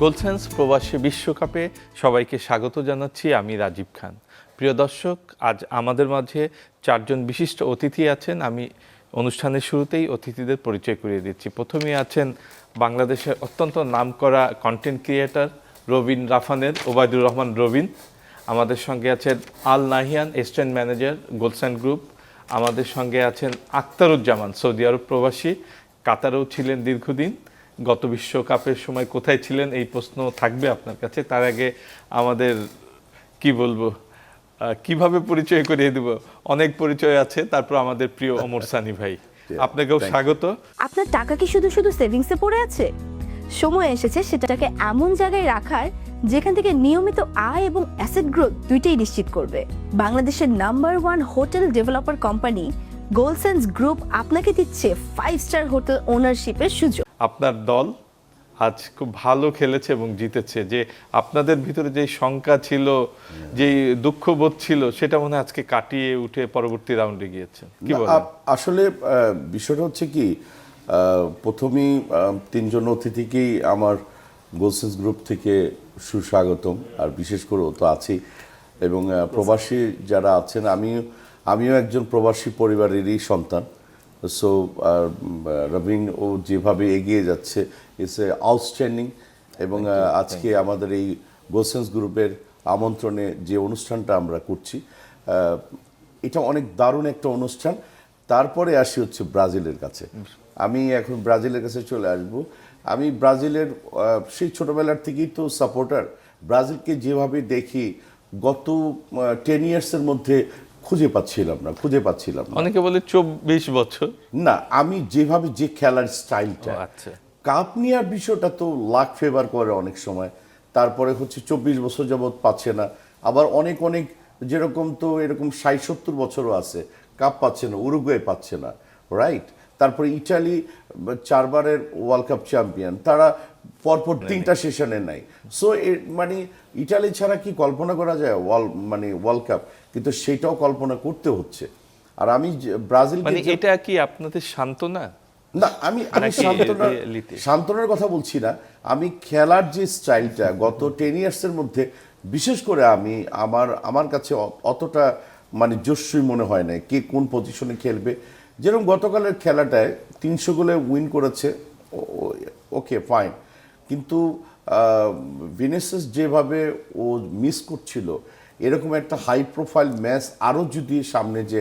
গোলসেন্স প্রবাসী বিশ্বকাপে সবাইকে স্বাগত জানাচ্ছি। আমি রাজীব খান। প্রিয় দর্শক, আজ আমাদের মাঝে চারজন বিশিষ্ট অতিথি আছেন। আমি অনুষ্ঠানের শুরুতেই অতিথিদের পরিচয় করিয়ে দিচ্ছি। প্রথমেই আছেন বাংলাদেশের অত্যন্ত নামকরা কন্টেন্ট ক্রিয়েটর রবিন রাফানের ওবায়দুর রহমান রবিন। আমাদের সঙ্গে আছেন Al Nahiyan, Eastern manager গোলসেন group. আমাদের সঙ্গে আছেন আখতারুজ্জামান, সৌদি আরব প্রবাসী, কাতারেও ছিলেন দীর্ঘদিন। গত বিশ্বকাপের সময় কোথায় ছিলেন এই প্রশ্ন থাকবে আপনার কাছে। তার আগে আমাদের কি বলবো, কিভাবে পরিচয় করিয়ে দেব, অনেক পরিচয় আছে। তারপর আমাদের প্রিয় ওমর সানি ভাই, আপনাকেও স্বাগত। আপনার টাকা কি শুধু শুধু সেভিংসে পড়ে আছে? সময় এসেছে সেটাকে এমন জায়গায় রাখার যেখান থেকে নিয়মিত আয় এবং অ্যাসেট গ্রোথ দুইটাই নিশ্চিত করবে। বাংলাদেশের নাম্বার 1 হোটেল ডেভেলপার কোম্পানি গোলসেন্স গ্রুপ আপনাকে দিচ্ছে 5 স্টার হোটেল ওনারশিপের সুযোগ। আপনার দল আজ খুব ভালো খেলেছে এবং জিতেছে। যে আপনাদের ভিতরে যে শঙ্কা ছিল, যে দুঃখবোধ ছিল, সেটা মনে হয় আজকে কাটিয়ে উঠে পরবর্তী রাউন্ডে গিয়েছেন, কি বলেন? আসলে বিষয়টা হচ্ছে কি, প্রথমেই তিনজন অতিথিকেই আমার গোলসেন্স গ্রুপ থেকে সুস্বাগতম। আর বিশেষ করে ও তো আছেই, এবং প্রবাসী যারা আছেন, আমিও একজন প্রবাসী পরিবারেরই সন্তান। সো রবিন ও যেভাবে এগিয়ে যাচ্ছে, ইটস এ আউটস্ট্যান্ডিং। এবং আজকে আমাদের এই গোলসেন্স গ্রুপের আমন্ত্রণে যে অনুষ্ঠানটা আমরা করছি, এটা অনেক দারুণ একটা অনুষ্ঠান। তারপরে আসি হচ্ছে ব্রাজিলের কাছে। আমি এখন ব্রাজিলের কাছে চলে আসব। আমি ব্রাজিলের সেই ছোটবেলার থেকেই তো সাপোর্টার। ব্রাজিলকে যেভাবে দেখি গত 10 ইয়ার্সের মধ্যে খুঁজে পাচ্ছিলাম না। অনেকে বলে 24 বছর না, আমি যেভাবে যে খেলার স্টাইলটা, আচ্ছা, কাপ নেওয়ার বিষয়টা তো লাক ফেভার করে অনেক সময়। তারপরে হচ্ছে 24 বছর যাবৎ পাচ্ছে না। আবার অনেক যেরকম তো এরকম 60-70 বছরও আছে, কাপ পাচ্ছে না, উরুগুয়ে পাচ্ছে না, রাইট? তারপরে ইটালি 4 বারের ওয়ার্ল্ড কাপ চ্যাম্পিয়ন, তারা পরপর 3টা সেশনে নাই। সো মানে ইটালি ছাড়া কি কল্পনা করা যায় ওয়ার্ল্ড কাপ? কিন্তু সেটাও কল্পনা করতে হচ্ছে। আর আমি ব্রাজিল, মানে এটা কি আপনাদের সান্ত্বনা? না, আমি সান্ত্বনার কথা বলছি না। আমি খেলার যে স্টাইলটা গত 10 ইয়ার্সের মধ্যে, বিশেষ করে আমার কাছে অতটা মানে জস্যই মনে হয় না কে কোন পজিশনে খেলবে। যেরকম গতকালের খেলাটায় 300 গোলে উইন করেছে, ওকে ফাইন, কিন্তু ভিনিসিয়াস যেভাবে ও মিস করছিল, এরকম একটা হাই প্রোফাইল ম্যাচ আরও যদি সামনে যে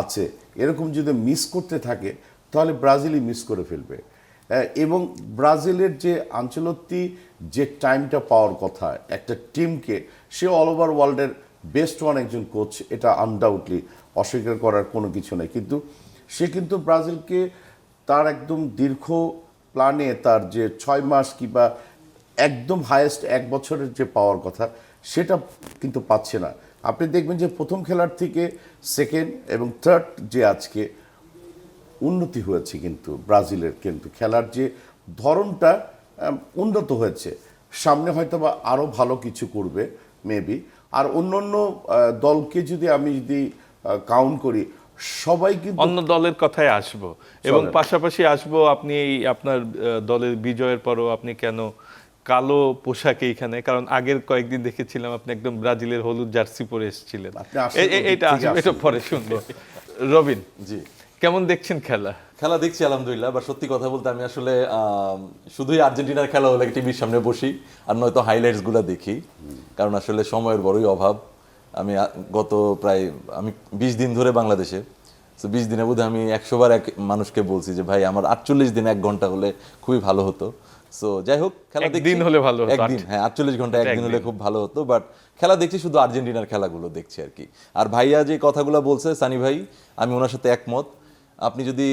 আছে, এরকম যদি মিস করতে থাকে, তাহলে ব্রাজিলই মিস করে ফেলবে। এবং ব্রাজিলের যে আনচেলত্তি যে টাইমটা পাওয়ার কথা একটা টিমকে, সে অল ওভার ওয়ার্ল্ডের বেস্ট ওয়ান একজন কোচ, এটা আনডাউটলি অস্বীকার করার কোনো কিছু নেই। কিন্তু সে কিন্তু ব্রাজিলকে তার একদম দীর্ঘ প্ল্যানে, তার যে 6 মাস কিংবা একদম হায়েস্ট 1 বছরের যে পাওয়ার কথা, সেটা কিন্তু পাচ্ছে না। আপনি দেখবেন যে প্রথম খেলার থেকে সেকেন্ড এবং থার্ড যে আজকে উন্নতি হয়েছে, কিন্তু ব্রাজিলের কিন্তু খেলার যে ধরনটা উন্নত হয়েছে। সামনে হয়তো বা আরও ভালো কিছু করবে মেবি। আর অন্য দলকে আমি যদি কাউন্ট করি, সবাই কিন্তু অন্য দলের কথায় আসবো এবং পাশাপাশি আসবো আপনি এই আপনার দলের বিজয়ের পরও আপনি কেন কালো পোশাকে এখানে, কারণ আগের কয়েকদিন দেখেছিলাম আপনি একদম ব্রাজিলের হলুদ জার্সি পরে এসেছিলেন। এটা পরে শুনবো। রবিন জি, কেমন দেখছেন খেলা? দেখছি আলহামদুলিল্লাহ। বা সত্যি কথা বলতে আমি আসলে শুধুই আর্জেন্টিনার খেলা হলে টিভির সামনে বসি, আর নয়তো হাইলাইটস গুলা দেখি, কারণ আসলে সময়ের বড়ই অভাব। আমি গত প্রায় 20 দিন ধরে বাংলাদেশে। তো 20 দিনে বোধহয় আমি 100 বার এক মানুষকে বলছি যে ভাই আমার 48 দিন 1 ঘন্টা হলে খুবই ভালো হতো। সো যাই হোক, খেলা দেখছি, একদিন হলে ভালো হতো। একদিন, হ্যাঁ 48 ঘন্টা একদিন হলে খুব ভালো হতো। বাট খেলা দেখছি, শুধু আর্জেন্টিনার খেলাগুলো দেখছি আর কি। আর ভাইয়া যে কথাগুলো বলছে, সানি ভাই, আমি ওনার সাথে একমত। আপনি যদি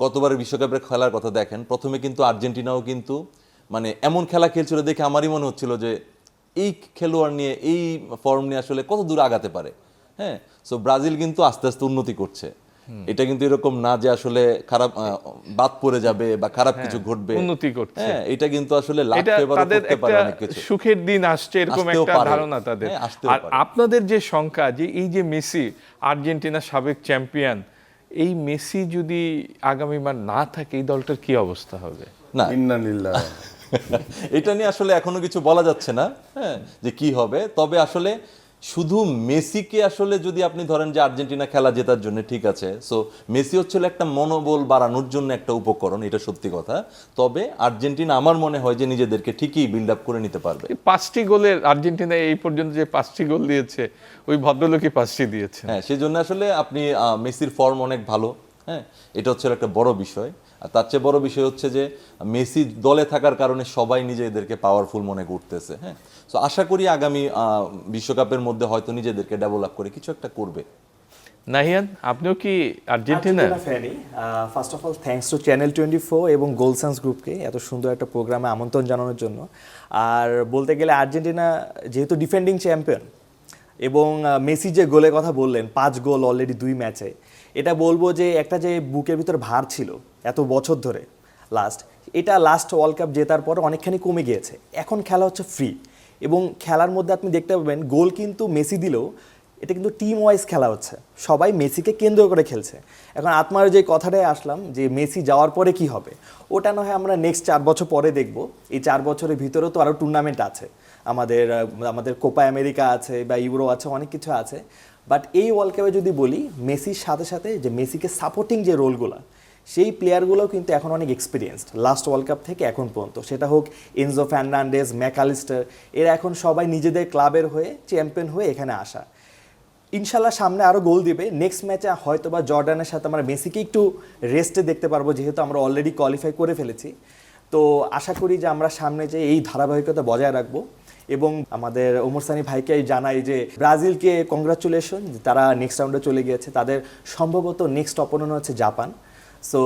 গতবারের বিশ্বকাপের খেলার কথা দেখেন, প্রথমে কিন্তু আর্জেন্টিনাও কিন্তু মানে এমন খেলা খেলছিল দেখে আমারই মনে হচ্ছিল যে এই খেলোয়াড় নিয়ে, এই ফর্ম নিয়ে আসলে কত দূর আগাতে পারে। হ্যাঁ, সো ব্রাজিল কিন্তু আস্তে আস্তে উন্নতি করছে। এটা কিন্তু এরকম না যে আসলে খারাপ বাদ পড়ে যাবে বা খারাপ কিছু ঘটবে, উন্নতি করছে। হ্যাঁ, এটা কিন্তু আসলে লাক এটা ফেভারও তাদের করতে পারে একটা অনেক কিছু। সুখের দিন আসছে এরকম আসতেও একটা পারে। ধারণা তাদের। হ্যাঁ, আসতেও আর পারে। আপনাদের যে সংখ্যা, যে এই যে মেসি, আর্জেন্টিনা সাবেক চ্যাম্পিয়ন, এই মেসি যদি আগামীবার না থাকে, এই দলটার কি অবস্থা হবে? না, ইন্নালিল্লাহ। এটা নিয়ে আসলে এখনো কিছু বলা যাচ্ছে না, হ্যাঁ, যে কি হবে। তবে আসলে শুধু মেসিকে আসলে যদি আপনি ধরেন যে আর্জেন্টিনা খেলা জেতার জন্য, ঠিক আছে, সো মেসি হচ্ছিল একটা মনোবল বাড়ানোর জন্য একটা উপকরণ, এটা সত্যি কথা। তবে আর্জেন্টিনা আমার মনে হয় যে নিজেদেরকে ঠিকই বিল্ড আপ করে নিতে পারবে। 5টি গোলের আর্জেন্টিনা এই পর্যন্ত যে 5টি গোল দিয়েছে, ওই ভদ্রলোকই 5টি দিয়েছে। হ্যাঁ, সেই জন্য আসলে আপনি মেসির ফর্ম অনেক ভালো, হ্যাঁ, এটা হচ্ছে একটা বড় বিষয়। আর তার চেয়ে বড় বিষয় হচ্ছে যে মেসি দলে থাকার কারণে সবাই নিজেদেরকে পাওয়ারফুল মনে করতেছে, হ্যাঁ। সো আশা করি আগামী বিশ্বকাপের মধ্যে হয়তো নিজেদেরকে ডেভেলপ করে কিছু একটা করবে। নাহিয়ান, আপনিও কি আর্জেন্টিনা? ফ্যানই। First of all thanks to channel 24 এবং গোলসান্স গ্রুপকে এত সুন্দর একটা প্রোগ্রামে আমন্ত্রণ জানানোর জন্য। আর বলতে গেলে আর্জেন্টিনা যেহেতু ডিফেন্ডিং চ্যাম্পিয়ন, এবং মেসি যে গোলের কথা বললেন, 5 গোল অলরেডি 2 ম্যাচে, এটা বলবো যে একটা যে বুকের ভিতর ভার ছিল এত বছর ধরে, এটা লাস্ট ওয়ার্ল্ড কাপ জেতার পর অনেকখানি কমে গিয়েছে। এখন খেলা হচ্ছে ফ্রি, এবং খেলার মধ্যে আপনি দেখতে পাবেন গোল কিন্তু মেসি দিলেও এটা কিন্তু টিম ওয়াইজ খেলা হচ্ছে, সবাই মেসিকে কেন্দ্র করে খেলছে। এখন আপনার যে কথাটায় আসলাম যে মেসি যাওয়ার পরে কি হবে, ওটা না হয় আমরা নেক্সট 4 বছর পরে দেখব। এই 4 বছরের ভিতরেও তো আরও টুর্নামেন্ট আছে, আমাদের কোপা আমেরিকা আছে বা ইউরো আছে, অনেক কিছু আছে। বাট এই ওয়ার্ল্ড কাপে যদি বলি, মেসির সাথে সাথে যে মেসিকে সাপোর্টিং যে রোলগুলো, সেই প্লেয়ারগুলোও কিন্তু এখন অনেক এক্সপিরিয়েন্সড লাস্ট ওয়ার্ল্ড কাপ থেকে এখন পর্যন্ত, সেটা হোক এনজো ফার্নান্ডেজ, ম্যাকআলিস্টার, এরা এখন সবাই নিজেদের ক্লাবের হয়ে চ্যাম্পিয়ন হয়ে এখানে আসা। ইনশাল্লাহ সামনে আরও গোল দিবে। নেক্সট ম্যাচে হয়তো বা জর্ডানের সাথে আমরা মেসিকে একটু রেস্টে দেখতে পারবো, যেহেতু আমরা অলরেডি কোয়ালিফাই করে ফেলেছি। তো আশা করি যে আমরা সামনে যে এই ধারাবাহিকতা বজায় রাখবো। এবং আমাদের ওমর সানি ভাইকে জানাই যে ব্রাজিলকে কংগ্রাচুলেশন, তারা নেক্সট রাউন্ডে চলে গিয়েছে। তাদের সম্ভবত নেক্সট অপোনেন্ট হচ্ছে জাপান। সো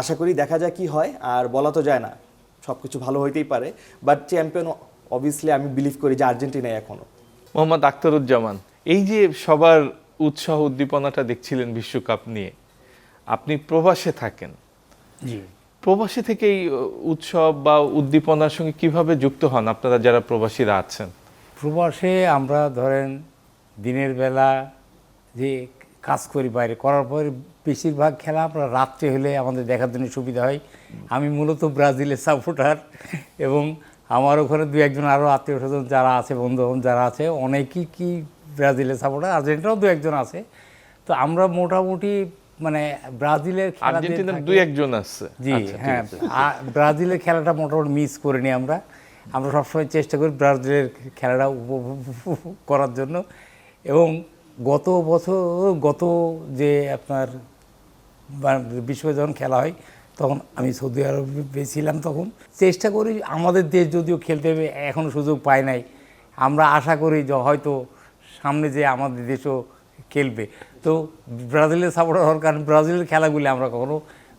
আশা করি দেখা যায় কি হয়, আর বলা তো যায় না, সব কিছু ভালো হইতেই পারে। বাট চ্যাম্পিয়ন অবভিয়াসলি আমি বিলিভ করি যে আর্জেন্টিনাই এখনও। মোহাম্মদ আখতারুজ্জামান, এই যে সবার উৎসাহ উদ্দীপনাটা দেখছিলেন বিশ্বকাপ নিয়ে, আপনি প্রবাসে থাকেন, জি, প্রবাসী থেকে এই উৎসব বা উদ্দীপনার সঙ্গে কিভাবে যুক্ত হন আপনারা যারা প্রবাসীরা আছেন? প্রবাসে আমরা ধরেন দিনের বেলা যে কাজ করি বাইরে করার পরে বেশিরভাগ খেলা আমরা রাত্রে হলে আমাদের দেখার জন্য সুবিধা হয়। আমি মূলত ব্রাজিলের সাপোর্টার, এবং আমার ওখানে 2-1 আরও আত্মীয় স্বজন যারা আছে, বন্ধু যারা আছে, অনেকেই কি ব্রাজিলের সাপোর্টার, আর্জেন্টিনাও 2-1 আছে। তো আমরা মোটামুটি মানে ব্রাজিলের খেলা, আর্জেন্টিনার 2-1 আছে, জি আচ্ছা, ঠিক হ্যাঁ, আছে। ব্রাজিলের খেলাটা মোটামুটি মিস করে নিই আমরা সবসময় চেষ্টা করি ব্রাজিলের খেলাটা উপভোগ করার জন্য। এবং গত যে আপনার বিশ্বকাপ যখন খেলা হয়, তখন আমি সৌদি আরবে ছিলাম, তখন চেষ্টা করি, আমাদের দেশ যদিও খেলতে হবে এখনও সুযোগ পায় নাই, আমরা আশা করি যে হয়তো সামনে যে আমাদের দেশও খেলবে। তো ব্রাজিলের সাপোর্টার হওয়ার কারণে ব্রাজিলের খেলাগুলি আমরা কখনো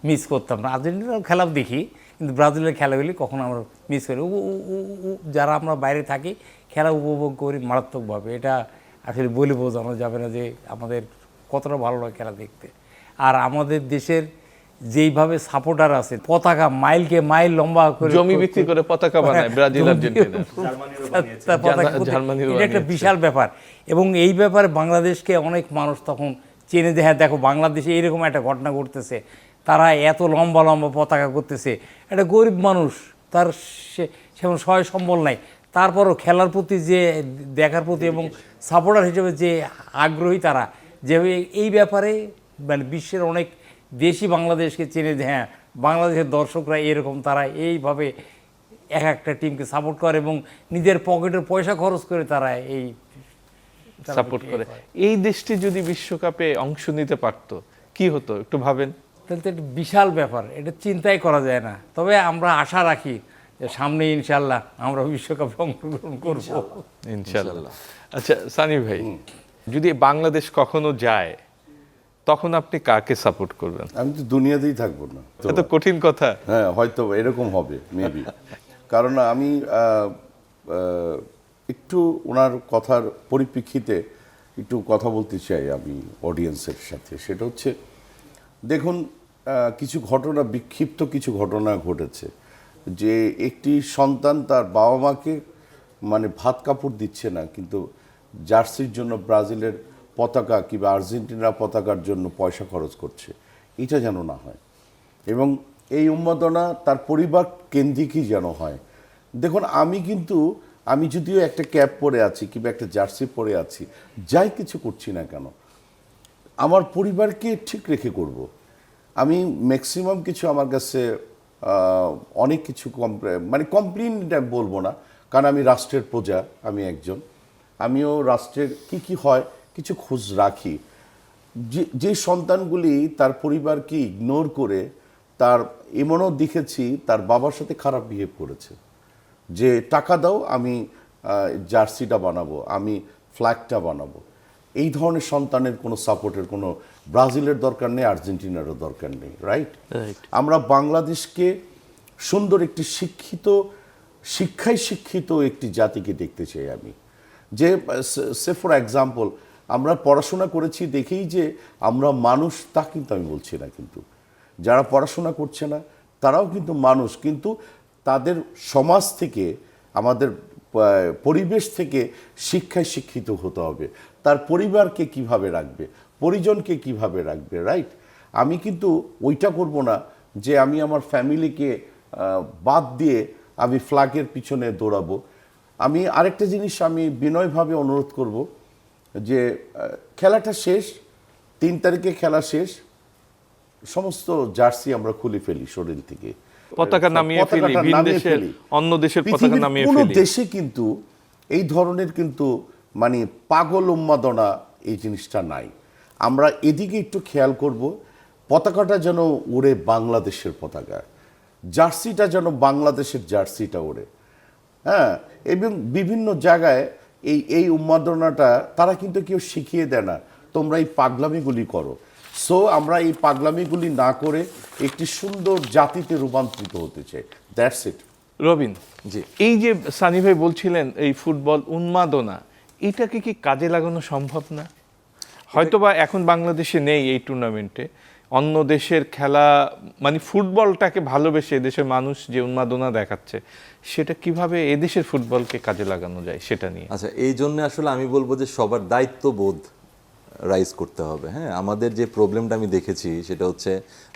মিস করতাম না। আর্জেন্টিনার খেলাও দেখি, কিন্তু ব্রাজিলের খেলাগুলি কখনো আমরা মিস করি। যারা আমরা বাইরে থাকি খেলা উপভোগ করি মারাত্মকভাবে, এটা আসলে বলে বোঝানো যাবে না যে আমাদের কতটা ভালো লাগে খেলা দেখতে। আর আমাদের দেশের যেইভাবে সাপোর্টার আছে, পতাকা মাইলকে মাইল লম্বা করে জমি বিক্রি করে পতাকা বানায় ব্রাজিল আর্জেন্টিনা, জার্মানিরও এটা একটা বিশাল ব্যাপার। এবং এই ব্যাপারে বাংলাদেশকে অনেক মানুষ তখন চেনে যে হ্যাঁ দেখো বাংলাদেশে এইরকম একটা ঘটনা ঘটতেছে, তারা এত লম্বা লম্বা পতাকা করতেছে। একটা গরিব মানুষ, তার সেমন সহায় সম্বল নাই, তারপরও খেলার প্রতি যে দেখার প্রতি এবং সাপোর্টার হিসেবে যে আগ্রহী তারা, যে এই ব্যাপারে মানে বিশ্বের অনেক দেশই বাংলাদেশকে চেনে যে হ্যাঁ বাংলাদেশের দর্শকরা এরকম, তারা এইভাবে এক একটা টিমকে সাপোর্ট করে এবং নিজের পকেটের পয়সা খরচ করে তারা এই সাপোর্ট করে। এই দেশটি যদি বিশ্বকাপে অংশ নিতে পারতো কি হতো একটু ভাবেন। তাহলে তো একটা বিশাল ব্যাপার, এটা চিন্তাই করা যায় না। তবে আমরা আশা রাখি যে সামনে ইনশাল্লাহ আমরা বিশ্বকাপে অংশগ্রহণ করব ইনশাল্লাহ। আচ্ছা সানি ভাই, যদি বাংলাদেশ কখনো যায় তখন আপনি কাকে সাপোর্ট করবেন? আমি তো দুনিয়াতেই থাকবো না। এত কঠিন কথা। হ্যাঁ, হয়তো এরকম হবে মেবি। কারণ আমি একটু ওনার কথার পরিপ্রেক্ষিতে একটু কথা বলতে চাই আমি অডিয়েন্সের সাথে। সেটা হচ্ছে, দেখুন, কিছু ঘটনা, বিক্ষিপ্ত কিছু ঘটনা ঘটেছে যে একটি সন্তান তার বাবা মাকে মানে ভাত কাপড় দিচ্ছে না, কিন্তু জার্সির জন্য ব্রাজিলের পতাকা কিংবা আর্জেন্টিনার পতাকার জন্য পয়সা খরচ করছে। এটা যেন না হয়, এবং এই উন্মাদনা তার পরিবার কেন্দ্রিকই যেন হয়। দেখুন আমি যদিও একটা ক্যাপ পরে আছি কিংবা একটা জার্সি পরে আছি, যাই কিছু করছি না কেন আমার পরিবারকে ঠিক রেখে করব। আমি ম্যাক্সিমাম কিছু আমার কাছে অনেক কিছু মানে কমপ্লেন বলবো না, কারণ আমি রাষ্ট্রের প্রজা, আমি একজন, আমিও রাষ্ট্রের কি হয় কিছু খোঁজ রাখি। যে সন্তানগুলি তার পরিবারকে ইগনোর করে তার এমনও দেখেছি তার বাবার সাথে খারাপ বিহেভ করেছে, যে টাকা দাও আমি জার্সিটা বানাবো, আমি ফ্ল্যাগটা বানাবো। এই ধরনের সন্তানের কোনো সাপোর্টের কোনো ব্রাজিলের দরকার নেই, আর্জেন্টিনারও দরকার নেই, রাইট? আমরা বাংলাদেশকে সুন্দর একটি শিক্ষায় শিক্ষিত একটি জাতিকে দেখতে চাই আমি। যে সে ফর এক্সাম্পল আমরা পড়াশোনা করেছি দেখেই যে আমরা মানুষ, তা কিন্তু আমি বলছি না। কিন্তু যারা পড়াশোনা করছে না তারাও কিন্তু মানুষ, কিন্তু তাদের সমাজ থেকে, আমাদের পরিবেশ থেকে শিক্ষায় শিক্ষিত হতে হবে। তার পরিবারকে কিভাবে রাখবে, পরিজনকে কিভাবে রাখবে, রাইট? আমি কিন্তু ওইটা করব না যে আমি আমার ফ্যামিলিকে বাদ দিয়ে আমি ফ্ল্যাগের পিছনে দৌড়াবো। আমি আরেকটা জিনিস আমি বিনয়ভাবে অনুরোধ করব যে খেলাটা শেষ, 3 তারিখে খেলা শেষ, সমস্ত জার্সি আমরা খুলে ফেলি শরীর থেকে, পতাকা নামিয়ে ফেলি, ভিন দেশের অন্য দেশের পতাকা নামিয়ে ফেলি। কোনো দেশে কিন্তু এই ধরনের কিন্তু মানে পাগল উন্মাদনা এই জিনিসটা নাই। আমরা এদিকে একটু খেয়াল করব, পতাকাটা যেন ওড়ে বাংলাদেশের পতাকা, জার্সিটা যেন বাংলাদেশের জার্সিটা ওড়ে। হ্যাঁ, এবং বিভিন্ন জায়গায় এই উন্মাদনাটা তারা কিন্তু কেউ শিখিয়ে দেয় না, তোমরা এই পাগলামিগুলি করো। সো আমরা এই পাগলামিগুলি না করে একটি সুন্দর জাতিতে রূপান্তরিত হতে চাই, দ্যাটস ইট। রবিন, জি, এই যে সানি ভাই বলছিলেন এই ফুটবল উন্মাদনা, এটাকে কি কাজে লাগানো সম্ভব না? হয়তোবা এখন বাংলাদেশে নেই এই টুর্নামেন্টে, অন্য দেশের খেলা মানে ফুটবলটাকে ভালোবেসে এদেশের মানুষ যে উন্মাদনা দেখাচ্ছে, সেটা কিভাবে এদেশের ফুটবলকে কাজে লাগানো যায় সেটা নিয়ে। আচ্ছা, এই জন্য আসলে আমি বলবো যে সবার দায়িত্ববোধ রাইজ করতে হবে। হ্যাঁ, আমাদের যে প্রবলেমটা আমি দেখেছি সেটা হচ্ছে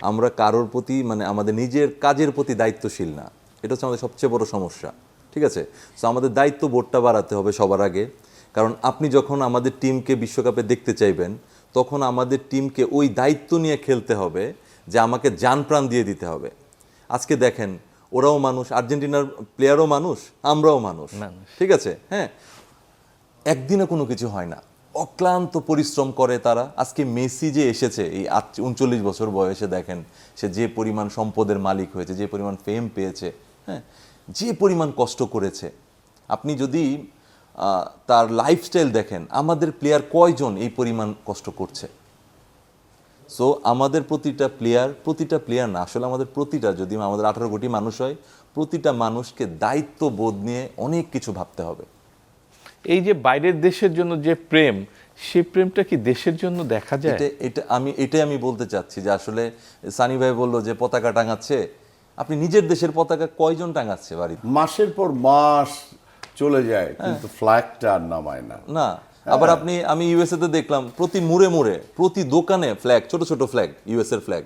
আমরা কারোর প্রতি মানে আমাদের নিজের কাজের প্রতি দায়িত্বশীল না, এটা হচ্ছে আমাদের সবচেয়ে বড় সমস্যা। ঠিক আছে, সো আমাদের দায়িত্ববোধটা বাড়াতে হবে সবার আগে। কারণ আপনি যখন আমাদের টিমকে বিশ্বকাপে দেখতে চাইবেন, তখন আমাদের টিমকে ওই দায়িত্ব নিয়ে খেলতে হবে যে আমাকে জান প্রাণ দিয়ে দিতে হবে। আজকে দেখেন, ওরাও মানুষ, আর্জেন্টিনার প্লেয়ারও মানুষ, আমরাও মানুষ, ঠিক আছে? হ্যাঁ, একদিনে কোনো কিছু হয় না, অক্লান্ত পরিশ্রম করে তারা। আজকে মেসি যে এসেছে এই 39 বছর বয়সে, দেখেন সে যে পরিমাণ সম্পদের মালিক হয়েছে, যে পরিমাণ ফেম পেয়েছে, হ্যাঁ, যে পরিমাণ কষ্ট করেছে। আপনি যদি তার লাইফস্টাইল দেখেন, আমাদের প্লেয়ার কয়জন এই পরিমাণ কষ্ট করছে? সো আমাদের প্রতিটা প্লেয়ার না, আসলে আমাদের প্রতিটা, যদি আমাদের 18 কোটি মানুষ হয়, প্রতিটা মানুষকে দায়িত্ববোধ নিয়ে অনেক কিছু ভাবতে হবে। এই যে বাইরের দেশের জন্য যে প্রেম, সেই প্রেমটা কি দেশের জন্য দেখা যায়? এটাই আমি বলতে চাচ্ছি যে আসলে সানি ভাই বললো যে পতাকা টাঙাচ্ছে, আপনি নিজের দেশের পতাকা কয়জন টাঙাচ্ছে বাড়িতে? মাসের পর মাস চলে যায় কিন্তু ফ্ল্যাগটা আর নামায় না। না, আবার আমি ইউএসএ তে দেখলাম প্রতি মুড়ে প্রতি দোকানে ফ্ল্যাগ, ছোট ছোট ফ্ল্যাগ, ইউএস এর ফ্ল্যাগ।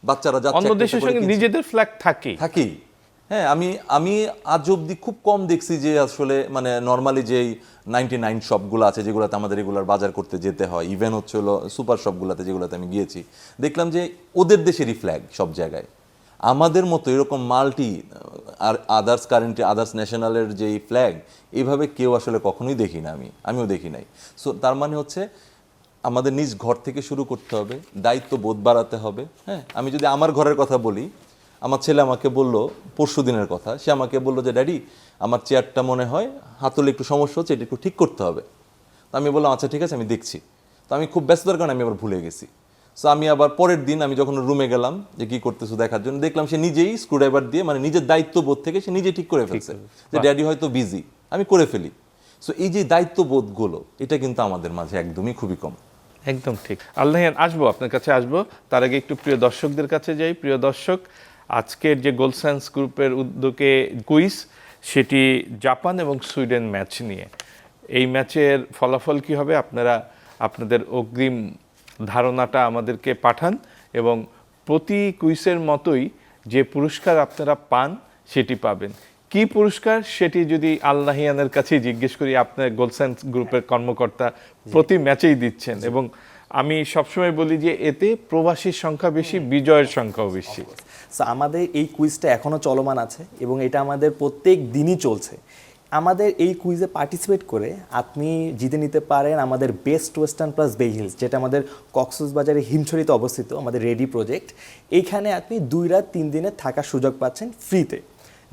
বাচ্চারা যাচ্ছে, অন্য দেশের সঙ্গে নিজেদের ফ্ল্যাগ থাকি। হ্যাঁ, আমি আজ অব্দি খুব কম দেখছি যে আসলে মানে নর্মালি যেই 99 শপগুলো আছে যেগুলোতে আমাদের রেগুলার বাজার করতে যেতে হয়, ইভেন হচ্ছে হলো সুপার শপগুলোতে যেগুলোতে আমি গিয়েছি, দেখলাম যে ওদের দেশেরই ফ্ল্যাগ সব জায়গায়। আমাদের মতো এরকম মাল্টি আর আদার্স ন্যাশনালের যেই ফ্ল্যাগ, এইভাবে কেউ আসলে কখনোই দেখি না, আমিও দেখি নাই। সো তার মানে হচ্ছে আমাদের নিজ ঘর থেকে শুরু করতে হবে, দায়িত্ব বোধ বাড়াতে হবে। হ্যাঁ, আমি যদি আমার ঘরের কথা বলি, আমার ছেলে আমাকে বললো পরশু দিনের কথা, সে আমাকে বললো যে ড্যাডি আমার চেয়ারটা মনে হয় হাতলে একটু সমস্যা হচ্ছে, এটা একটু ঠিক করতে হবে। তো আমি বললাম আচ্ছা ঠিক আছে, আমি দেখছি। তো আমি খুব ব্যস্ততার কারণে আমি আবার ভুলে গেছি। সো আমি আবার পরের দিন আমি যখন রুমে গেলাম যে কি করতেছো দেখার জন্য, দেখলাম সে নিজেই স্ক্রুড্রাইভার দিয়ে মানে নিজের দায়িত্ববোধ থেকে সে নিজে ঠিক করে ফেলছে যে ড্যাডি হয়তো বিজি, আমি করে ফেলি। সো এই যে দায়িত্ববোধগুলো, এটা কিন্তু আমাদের মাঝে একদমই খুবই কম। একদম ঠিক। আল্লাহিয়ান, আসবো আপনার কাছে, আসবো তার আগে একটু প্রিয় দর্শকদের কাছে যাই। প্রিয় দর্শক, আজকের যে গোলসান্স গ্রুপের উদ্যোগে কুইজ, সেটি জাপান এবং সুইডেন ম্যাচ নিয়ে। এই ম্যাচের ফলাফল কি হবে আপনারা আপনাদের অগ্রিম ধারণাটা আমাদেরকে পাঠান, এবং প্রতি কুইজের মতোই যে পুরস্কার আপনারা পান সেটি পাবেন। কি পুরস্কার সেটি যদি আল্লাহিয়ানের কাছেই জিজ্ঞেস করি, আপনার গোলসেন্স গ্রুপের কর্মকর্তা প্রতি ম্যাচেই দিচ্ছেন, এবং আমি সবসময় বলি যে এতে প্রবাসীর সংখ্যা বেশি, বিজয়ের সংখ্যাও বেশি। সো আমাদের এই কুইজটা এখনও চলমান আছে এবং এটা আমাদের প্রত্যেক দিনই চলছে। আমাদের এই কুইজে পার্টিসিপেট করে আপনি জিতে নিতে পারেন আমাদের বেস্ট ওয়েস্টার্ন প্লাস বে হিলস, যেটা আমাদের কক্সবাজারের হিমছড়িতে অবস্থিত, আমাদের রেডি প্রজেক্ট। এইখানে আপনি 2 রাত 3 দিনের থাকার সুযোগ পাচ্ছেন ফ্রিতে।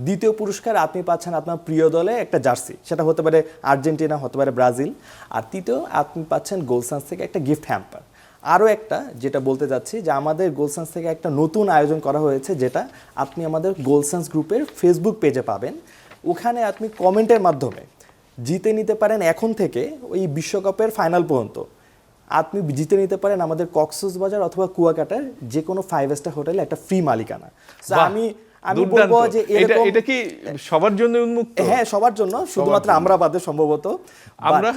দ্বিতীয় পুরস্কার আপনি পাচ্ছেন আপনার প্রিয় দলে একটা জার্সি, সেটা হতে পারে আর্জেন্টিনা, হতে পারে ব্রাজিল। আর তৃতীয় আপনি পাচ্ছেন গোলসান্স থেকে একটা গিফট হ্যাম্পার। আরও একটা যেটা বলতে যাচ্ছি যে আমাদের গোলসান্স থেকে একটা নতুন আয়োজন করা হয়েছে, যেটা আপনি আমাদের গোলসান্স গ্রুপের ফেসবুক পেজে পাবেন। ওখানে আপনি কমেন্টের মাধ্যমে জিতে নিতে পারেন এখন থেকে ওই বিশ্বকাপের ফাইনাল পর্যন্ত। আপনি জিতে নিতে পারেন আমাদের কক্সবাজার অথবা কুয়াকাটার যে কোনো 5 স্টার হোটেলে একটা ফ্রি মালিকানা। So বাহ, আমি দুর্দান্ত। বলবো যে এরকম, এটা কি সবার জন্য উন্মুক্ত? হ্যাঁ সবার জন্য, শুধুমাত্র আমরা বাদে সম্ভবত। আমরা?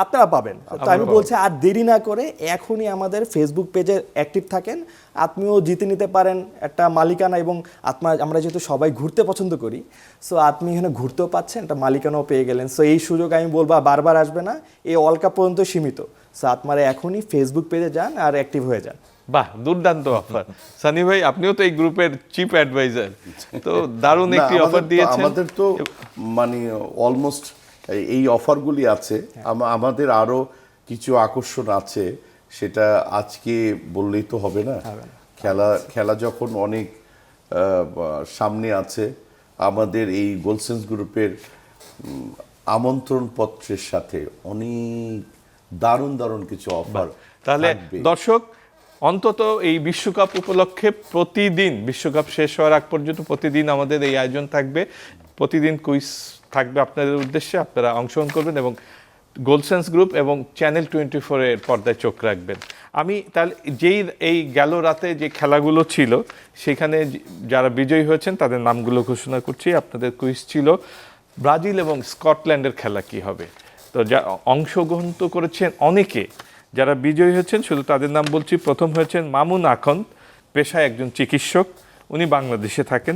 আপনারা পাবেন। তো আমি বলছি আর দেরি না করে এখনই আমাদের ফেসবুক পেজে অ্যাক্টিভ থাকেন, আপনিও জিতে নিতে পারেন একটা মালিকানা। এবং আমরা যেহেতু সবাই ঘুরতে পছন্দ করি, সো আপনি এখানে ঘুরতেও পাচ্ছেন, একটা মালিকানাও পেয়ে গেলেন। সো এই সুযোগ আমি বলবো বারবার আসবে না, এই ওয়ার্ল্ড কাপ পর্যন্ত সীমিত। সো আপনারা এখনই ফেসবুক পেজে যান আর অ্যাক্টিভ হয়ে যান। বাহ, দুর্দান্ত অফার। সানি ভাই, আপনিও তো এই গ্রুপের চিফ অ্যাডভাইজার, তো দারুণ একটি অফার দিয়েছেন। আমাদের তো মানে অলমোস্ট এই অফারগুলি আছে, আমাদের আরো কিছু আকর্ষণ আছে, সেটা আজকে বললেই তো হবে না। খেলা যখন অনেক সামনে আছে, আমাদের এই গোলসেন্স গ্রুপের আমন্ত্রণ পত্রের সাথে অনেক দারুণ দারুণ কিছু অফার। তাহলে থাকবে। দর্শক, অন্তত এই বিশ্বকাপ উপলক্ষে প্রতিদিন, বিশ্বকাপ শেষ হওয়ার আগ পর্যন্ত প্রতিদিন আমাদের এই আয়োজন থাকবে, প্রতিদিন কুইজ থাকবে আপনাদের উদ্দেশ্যে, আপনারা অংশগ্রহণ করবেন এবং গোলসেন্স গ্রুপ এবং চ্যানেল 24 এর পর্দায় চোখ রাখবেন। আমি তাহলে এই গেল রাতে যে খেলাগুলো ছিল, সেখানে যারা বিজয়ী হয়েছেন তাদের নামগুলো ঘোষণা করছি। আপনাদের কুইজ ছিল ব্রাজিল এবং স্কটল্যান্ডের খেলা কি হবে। তো যা অংশগ্রহণ তো করেছেন অনেকে, যারা বিজয়ী হয়েছেন শুধু তাদের নাম বলছি। প্রথম হয়েছেন মামুন আখন্দ, পেশায় একজন চিকিৎসক, উনি বাংলাদেশে থাকেন।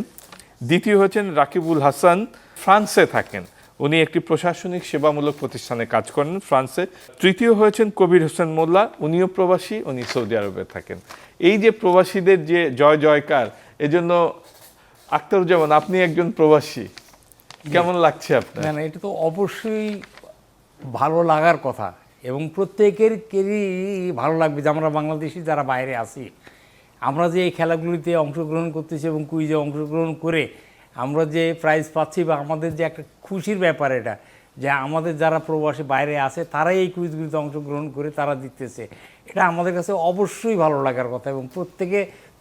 দ্বিতীয় হয়েছেন রাকিবুল হাসান, ফ্রান্সে থাকেন, উনি একটি প্রশাসনিক সেবামূলক প্রতিষ্ঠানে কাজ করেন ফ্রান্সে। তৃতীয় হয়েছেন কবির হোসেন মোল্লা, উনিও প্রবাসী, উনি সৌদি আরবে থাকেন। এই যে প্রবাসীদের যে জয় জয়কার, এজন্য আখতারুজ্জামান, আপনি একজন প্রবাসী, কেমন লাগছে আপনার? না, এটা তো অবশ্যই ভালো লাগার কথা, এবং প্রত্যেকেরই ভালো লাগবে যে আমরা বাংলাদেশি যারা বাইরে আছি, আমরা যে এই খেলাগুলিতে অংশগ্রহণ করতেছি এবং কুইজে অংশগ্রহণ করে আমরা যে প্রাইজ পাচ্ছি, বা আমাদের যে একটা খুশির ব্যাপার, এটা যে আমাদের যারা প্রবাসী বাইরে আছে তারাই এই কুইজগুলিতে অংশগ্রহণ করে তারা জিততেছে, এটা আমাদের কাছে অবশ্যই ভালো লাগার কথা। এবং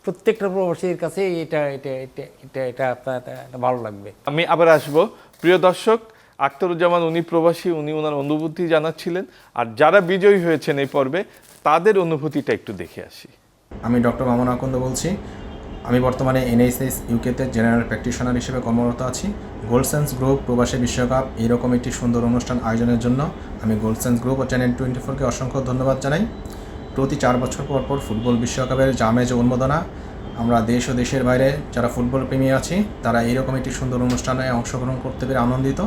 প্রত্যেকটা প্রবাসীর কাছে এটা এটা এটা এটা এটা আপনার ভালো লাগবে। আমি আবার আসব। প্রিয় দর্শক, আখতারুজ্জামান উনি প্রবাসী, উনি ওনার অনুভূতি জানাচ্ছিলেন, আর যারা বিজয়ী হয়েছেন এই পর্বে তাদের অনুভূতিটা একটু দেখে আসি। আমি ডক্টর মামুন আখন্দ বলছি। আমি বর্তমানে NHS ইউকেতে জেনারেল প্র্যাকটিশনার হিসেবে কর্মরত আছি। গোলসেন্স গ্রুপ প্রবাসী বিশ্বকাপ এইরকম একটি সুন্দর অনুষ্ঠান আয়োজনের জন্য আমি গোলসেন্স গ্রুপ ও চ্যানেল 24-কে অসংখ্য ধন্যবাদ জানাই। প্রতি 4 বছর পর পর ফুটবল বিশ্বকাপের জামেজ উন্মোদনা, আমরা দেশ ও দেশের বাইরে যারা ফুটবল প্রেমী আছি তারা এইরকম একটি সুন্দর অনুষ্ঠানে অংশগ্রহণ করতে পেরে আনন্দিত।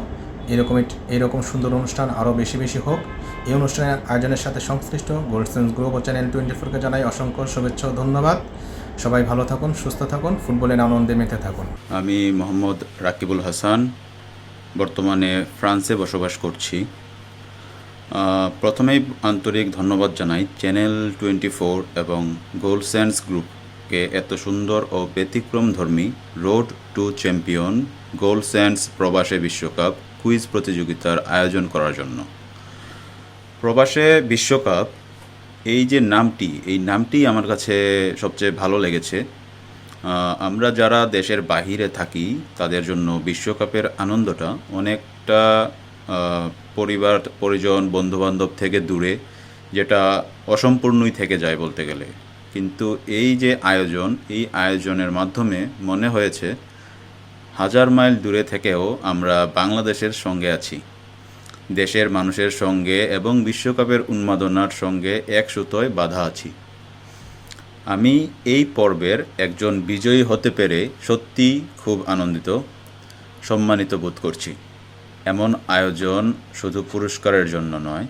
এইরকম সুন্দর অনুষ্ঠান আরও বেশি বেশি হোক। এই অনুষ্ঠানের আয়োজনের সাথে সংশ্লিষ্ট গোলসেন্স গ্রুপ ও চ্যানেল 24-কে জানাই অসংখ্য শুভেচ্ছা ও ধন্যবাদ। সবাই ভালো থাকুন, সুস্থ থাকুন, ফুটবলের আনন্দে মেতে থাকুন। আমি মোহাম্মদ রাকিবুল হাসান, বর্তমানে ফ্রান্সে বসবাস করছি। প্রথমেই আন্তরিক ধন্যবাদ জানাই চ্যানেল 24 এবং গোলসেন্স গ্রুপকে এত সুন্দর ও ব্যতিক্রমধর্মী রোড টু চ্যাম্পিয়ন গোলসেন্স প্রবাসে বিশ্বকাপ কুইজ প্রতিযোগিতার আয়োজন করার জন্য। প্রবাসে বিশ্বকাপ এই যে নামটি, এই নামটি আমার কাছে সবচেয়ে ভালো লেগেছে। আমরা যারা দেশের বাহিরে থাকি তাদের জন্য বিশ্বকাপের আনন্দটা অনেকটা পরিবার পরিজন বন্ধুবান্ধব থেকে দূরে, যেটা অসম্পূর্ণই থেকে যায় বলতে গেলে। কিন্তু এই যে আয়োজন, এই আয়োজনের মাধ্যমে মনে হয়েছে 1000 মাইল দূরে থেকেও আমরা বাংলাদেশের সঙ্গে আছি, দেশের মানুষের সঙ্গে এবং বিশ্বকাপের উন্মাদনার সঙ্গে এক সুতোয় বাঁধা আছি। আমি এই পর্বের একজন বিজয়ী হতে পেরে সত্যি খুব আনন্দিত। সম্মানিত বোধ করছি। এমন আয়োজন শুধু পুরস্কারের জন্য নয়,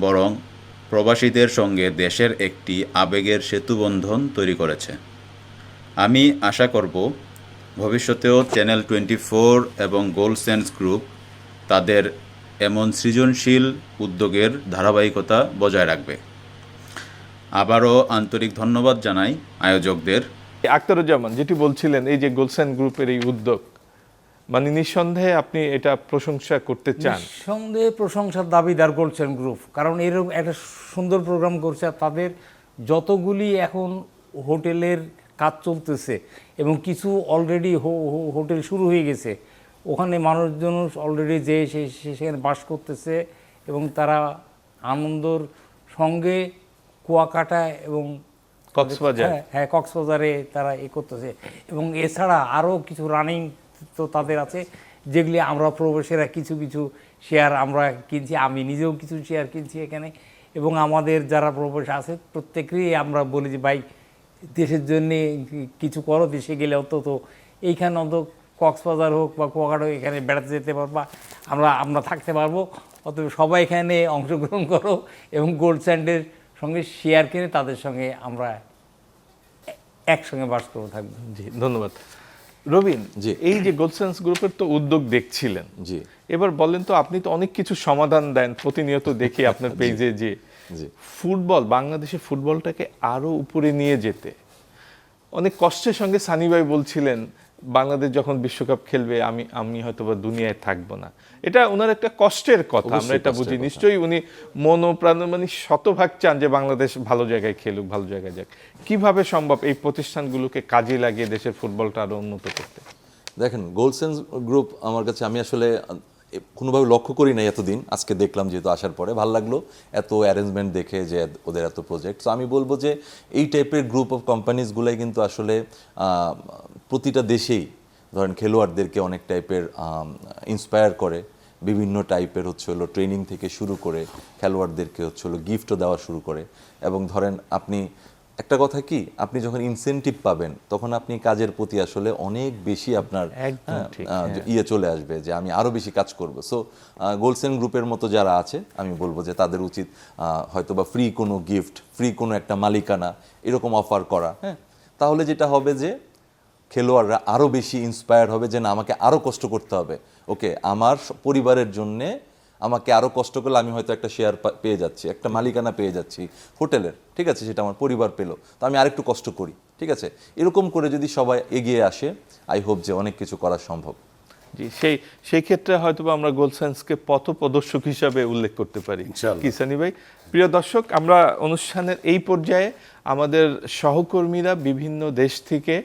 বরং প্রবাসীদের সঙ্গে দেশের একটি আবেগের সেতুবন্ধন তৈরি করেছে। আমি আশা করব ভবিষ্যতেও চ্যানেল 24 এবং গোলসেন্স গ্রুপ তাদের এমন সৃজনশীল উদ্যোগের ধারাবাহিকতা বজায় রাখবে। আবারও আন্তরিক ধন্যবাদ জানাই আয়োজকদের। আখতারুজ্জামান যেটি বলছিলেন, এই যে গোলসেন্স গ্রুপের এই উদ্যোগ, মানে নিঃসন্দেহে আপনি এটা প্রশংসা করতে চান? নিঃসন্দেহে প্রশংসার দাবিদার গোলসেন্স গ্রুপ, কারণ এরকম একটা সুন্দর প্রোগ্রাম করছে। আর তাদের যতগুলি এখন হোটেলের কাজ চলতেছে এবং কিছু অলরেডি হোটেল শুরু হয়ে গেছে, ওখানে মানুষজন অলরেডি যে সেখানে বাস করতেছে এবং তারা আনন্দর সঙ্গে কুয়াকাটা এবং কক্সবাজার, হ্যাঁ কক্সবাজারে তারা করতেছে। এবং এছাড়া আরও কিছু রানিং তো তাদের আছে, যেগুলি আমরা প্রবাসীরা কিছু কিছু শেয়ার আমরা কিনছি, আমি নিজেও কিছু শেয়ার কিনছি এখানে। এবং আমাদের যারা প্রবাসী আছে প্রত্যেকেরই আমরা বলি যে ভাই দেশের জন্যে কিছু করো, দেশে গেলে অন্তত এইখানে অন্তত কক্সবাজার হোক বা কুয়াকাটা হোক, এখানে বেড়াতে যেতে পারবা, আমরা থাকতে পারবো। অতএব সবাই এখানে অংশগ্রহণ করো এবং গোল্ড স্যান্ডের সঙ্গে শেয়ার কিনে তাদের সঙ্গে আমরা একসঙ্গে বাস করে থাকবো। জি, ধন্যবাদ। রবিন, জি। এই যে গোলসেন্স গ্রুপের তো উদ্যোগ দেখছিলেন, জি এবার বলেন তো, আপনি তো অনেক কিছু সমাধান দেন প্রতিনিয়ত দেখি আপনার পেজে, যে জি ফুটবল, বাংলাদেশের ফুটবলটাকে আরো উপরে নিয়ে যেতে অনেক কষ্টের সঙ্গে সানি ভাই বলছিলেন বাংলাদেশ যখন বিশ্বকাপ খেলবে আমি হয়তো বা দুনিয়ায় থাকবো না। এটা ওনার একটা কষ্টের কথা, আমরা এটা বুঝি। নিশ্চয়ই উনি মনোপ্রাণ মানে শতভাগ চান যে বাংলাদেশ ভালো জায়গায় খেলুক, ভালো জায়গায় যাক। কিভাবে সম্ভব এই প্রতিষ্ঠানগুলোকে কাজে লাগিয়ে দেশের ফুটবলটা আরো উন্নত করতে? দেখেন, গোলসেন্স গ্রুপ আমার কাছে, আমি আসলে কোনোভাবে লক্ষ্য করি নাই এতদিন, আজকে দেখলাম যেহেতু আসার পরে ভালো লাগলো এত অ্যারেঞ্জমেন্ট দেখে, যে ওদের এত প্রজেক্ট। তো আমি বলবো যে এই টাইপের গ্রুপ অফ কোম্পানিজগুলাই কিন্তু আসলে প্রতিটা দেশেই ধরেন খেলোয়াড়দেরকে অনেক টাইপের ইন্সপায়ার করে, বিভিন্ন টাইপের ট্রেনিং থেকে শুরু করে খেলোয়াড়দেরকে গিফটও দেওয়া শুরু করে। এবং ধরেন আপনি একটা কথা কি, আপনি যখন ইনসেনটিভ পাবেন তখন আপনি কাজের প্রতি আসলে অনেক বেশি আপনার চলে আসবে যে আমি আরো বেশি কাজ করব। সো গোলসেন গ্রুপের মতো যারা আছে, আমি বলবো যে তাদের উচিত হয়তো বা ফ্রি কোনো গিফট, ফ্রি কোনো একটা মালিকানা এরকম অফার করা। হ্যাঁ, তাহলে যেটা হবে যে খেলোয়াড়রা আরো বেশি ইন্সপায়ার হবে যে না, আমাকে আরো কষ্ট করতে হবে। ওকে, আমার পরিবারের জন্যে আমাকে আরো কষ্ট করলে আমি হয়তো একটা শেয়ার পেয়ে যাচ্ছি, একটা মালিকানা পেয়ে যাচ্ছি হোটেলের, ঠিক আছে, সেটা আমার পরিবার পেলো, তো আমি আরেকটু কষ্ট করি, ঠিক আছে। এরকম করে যদি সবাই এগিয়ে আসে, আই হোপ যে অনেক কিছু করা সম্ভব। জি, সেই ক্ষেত্রে হয়তো আমরা গোলসেন্সকে পথ প্রদর্শক হিসাবে উল্লেখ করতে পারি। কি সানি ভাই? প্রিয় দর্শক, আমরা অনুষ্ঠানের এই পর্যায়ে আমাদের সহকর্মীরা বিভিন্ন দেশ থেকে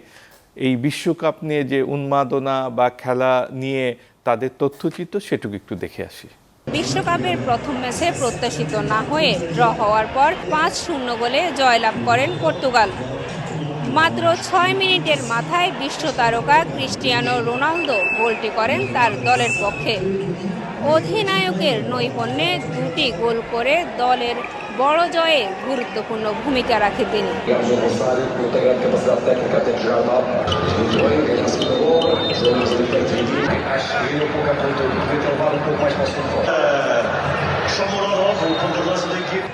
এই বিশ্বকাপ নিয়ে যে উন্মাদনা বা খেলা নিয়ে তাদের তথ্যচিত্র, সেটুকু একটু দেখে আসি। বিশ্বকাপের প্রথম ম্যাচে প্রত্যাশিত না হয়ে ড্র হওয়ার পর 5-0 গোলে জয়লাভ করেন পর্তুগাল। মাত্র 6 মিনিটের মাথায় বিশ্ব তারকা ক্রিস্টিয়ানো রোনালদো গোলটি করেন তার দলের পক্ষে। অধিনায়কের নৈপুণ্যে 2টি গোল করে দলের বড় জয়ে গুরুত্বপূর্ণ ভূমিকা রাখে তিনি।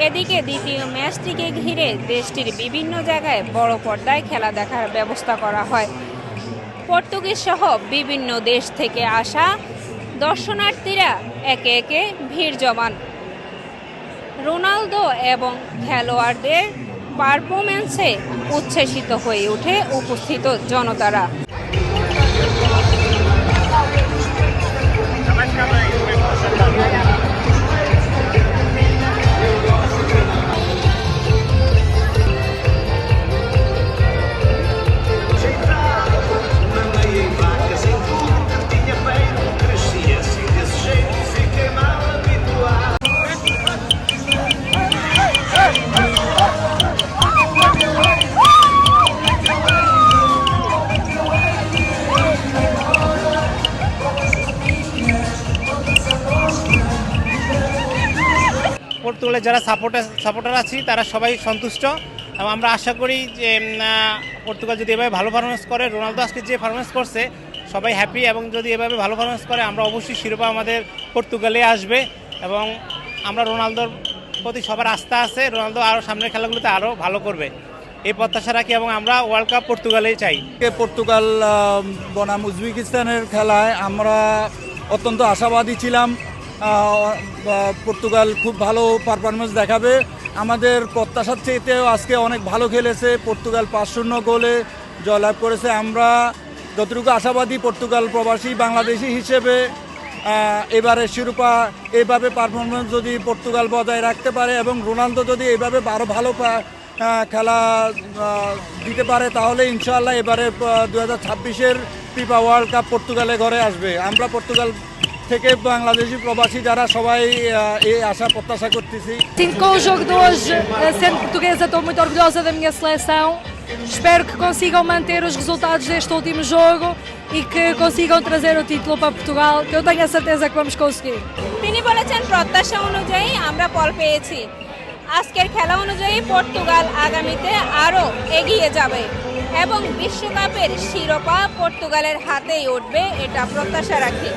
এদিকে দ্বিতীয় ম্যাচটিকে ঘিরে দেশটির বিভিন্ন জায়গায় বড় পর্দায় খেলা দেখার ব্যবস্থা করা হয়। পর্তুগিজ সহ বিভিন্ন দেশ থেকে আসা দর্শনার্থীরা একে একে ভিড় জমান। রোনালদো এবং খেলোয়াড়দের পারফরম্যান্সে উচ্ছ্বসিত হয়ে ওঠে উপস্থিত জনতারা। পর্তুগালের যারা সাপোর্টার আছি তারা সবাই সন্তুষ্ট এবং আমরা আশা করি যে পর্তুগাল যদি এভাবে ভালো পারফরমেন্স করে, রোনালদো আজকে যে পারফরমেন্স করছে সবাই হ্যাপি, এবং যদি এভাবে ভালো পারফরমেন্স করে আমরা অবশ্যই শিরোপা আমাদের পর্তুগালে আসবে, এবং আমরা রোনালদোর প্রতি সবার আস্থা আছে, রোনালদো আরও সামনের খেলাগুলোতে আরও ভালো করবে এই প্রত্যাশা রাখি, এবং আমরা ওয়ার্ল্ড কাপ পর্তুগালেই চাই। পর্তুগাল বনাম উজবেকিস্তানের খেলায় আমরা অত্যন্ত আশাবাদী ছিলাম, পর্তুগাল খুব ভালো পারফরমেন্স দেখাবে। আমাদের প্রত্যাশার চেয়েতেও আজকে অনেক ভালো খেলেছে, পর্তুগাল 5-0 গোলে জয়লাভ করেছে। আমরা যতটুকু আশাবাদী পর্তুগাল প্রবাসী বাংলাদেশি হিসেবে এবারে শিরোপা এইভাবে পারফরমেন্স যদি পর্তুগাল বজায় রাখতে পারে এবং রোনালদো যদি এইভাবে আরও ভালো খেলা দিতে পারে, তাহলে ইনশাআল্লাহ এবারে 2026-এর ফিফা ওয়ার্ল্ড কাপ পর্তুগালে ঘরে আসবে। আমরা পর্তুগাল থেকে বাংলাদেশি প্রবাসী যারা সবাই এই আশা প্রত্যাশা করতেছি। Com o jogo de hoje, sendo portuguesa, estou muito orgulhosa da minha seleção. Espero que consigam manter os resultados deste último jogo e que consigam trazer o título para Portugal, que eu tenho a certeza que vamos conseguir. তিনি বলেছেন প্রত্যাশা অনুযায়ী আমরা ফল পেয়েছি। আজকের খেলা অনুযায়ী Portugal আগামীতে আরও এগিয়ে যাবে এবং বিশ্বকাপের শিরোপা পর্তুগালের হাতেই উঠবে, এটা প্রত্যাশা রাখি।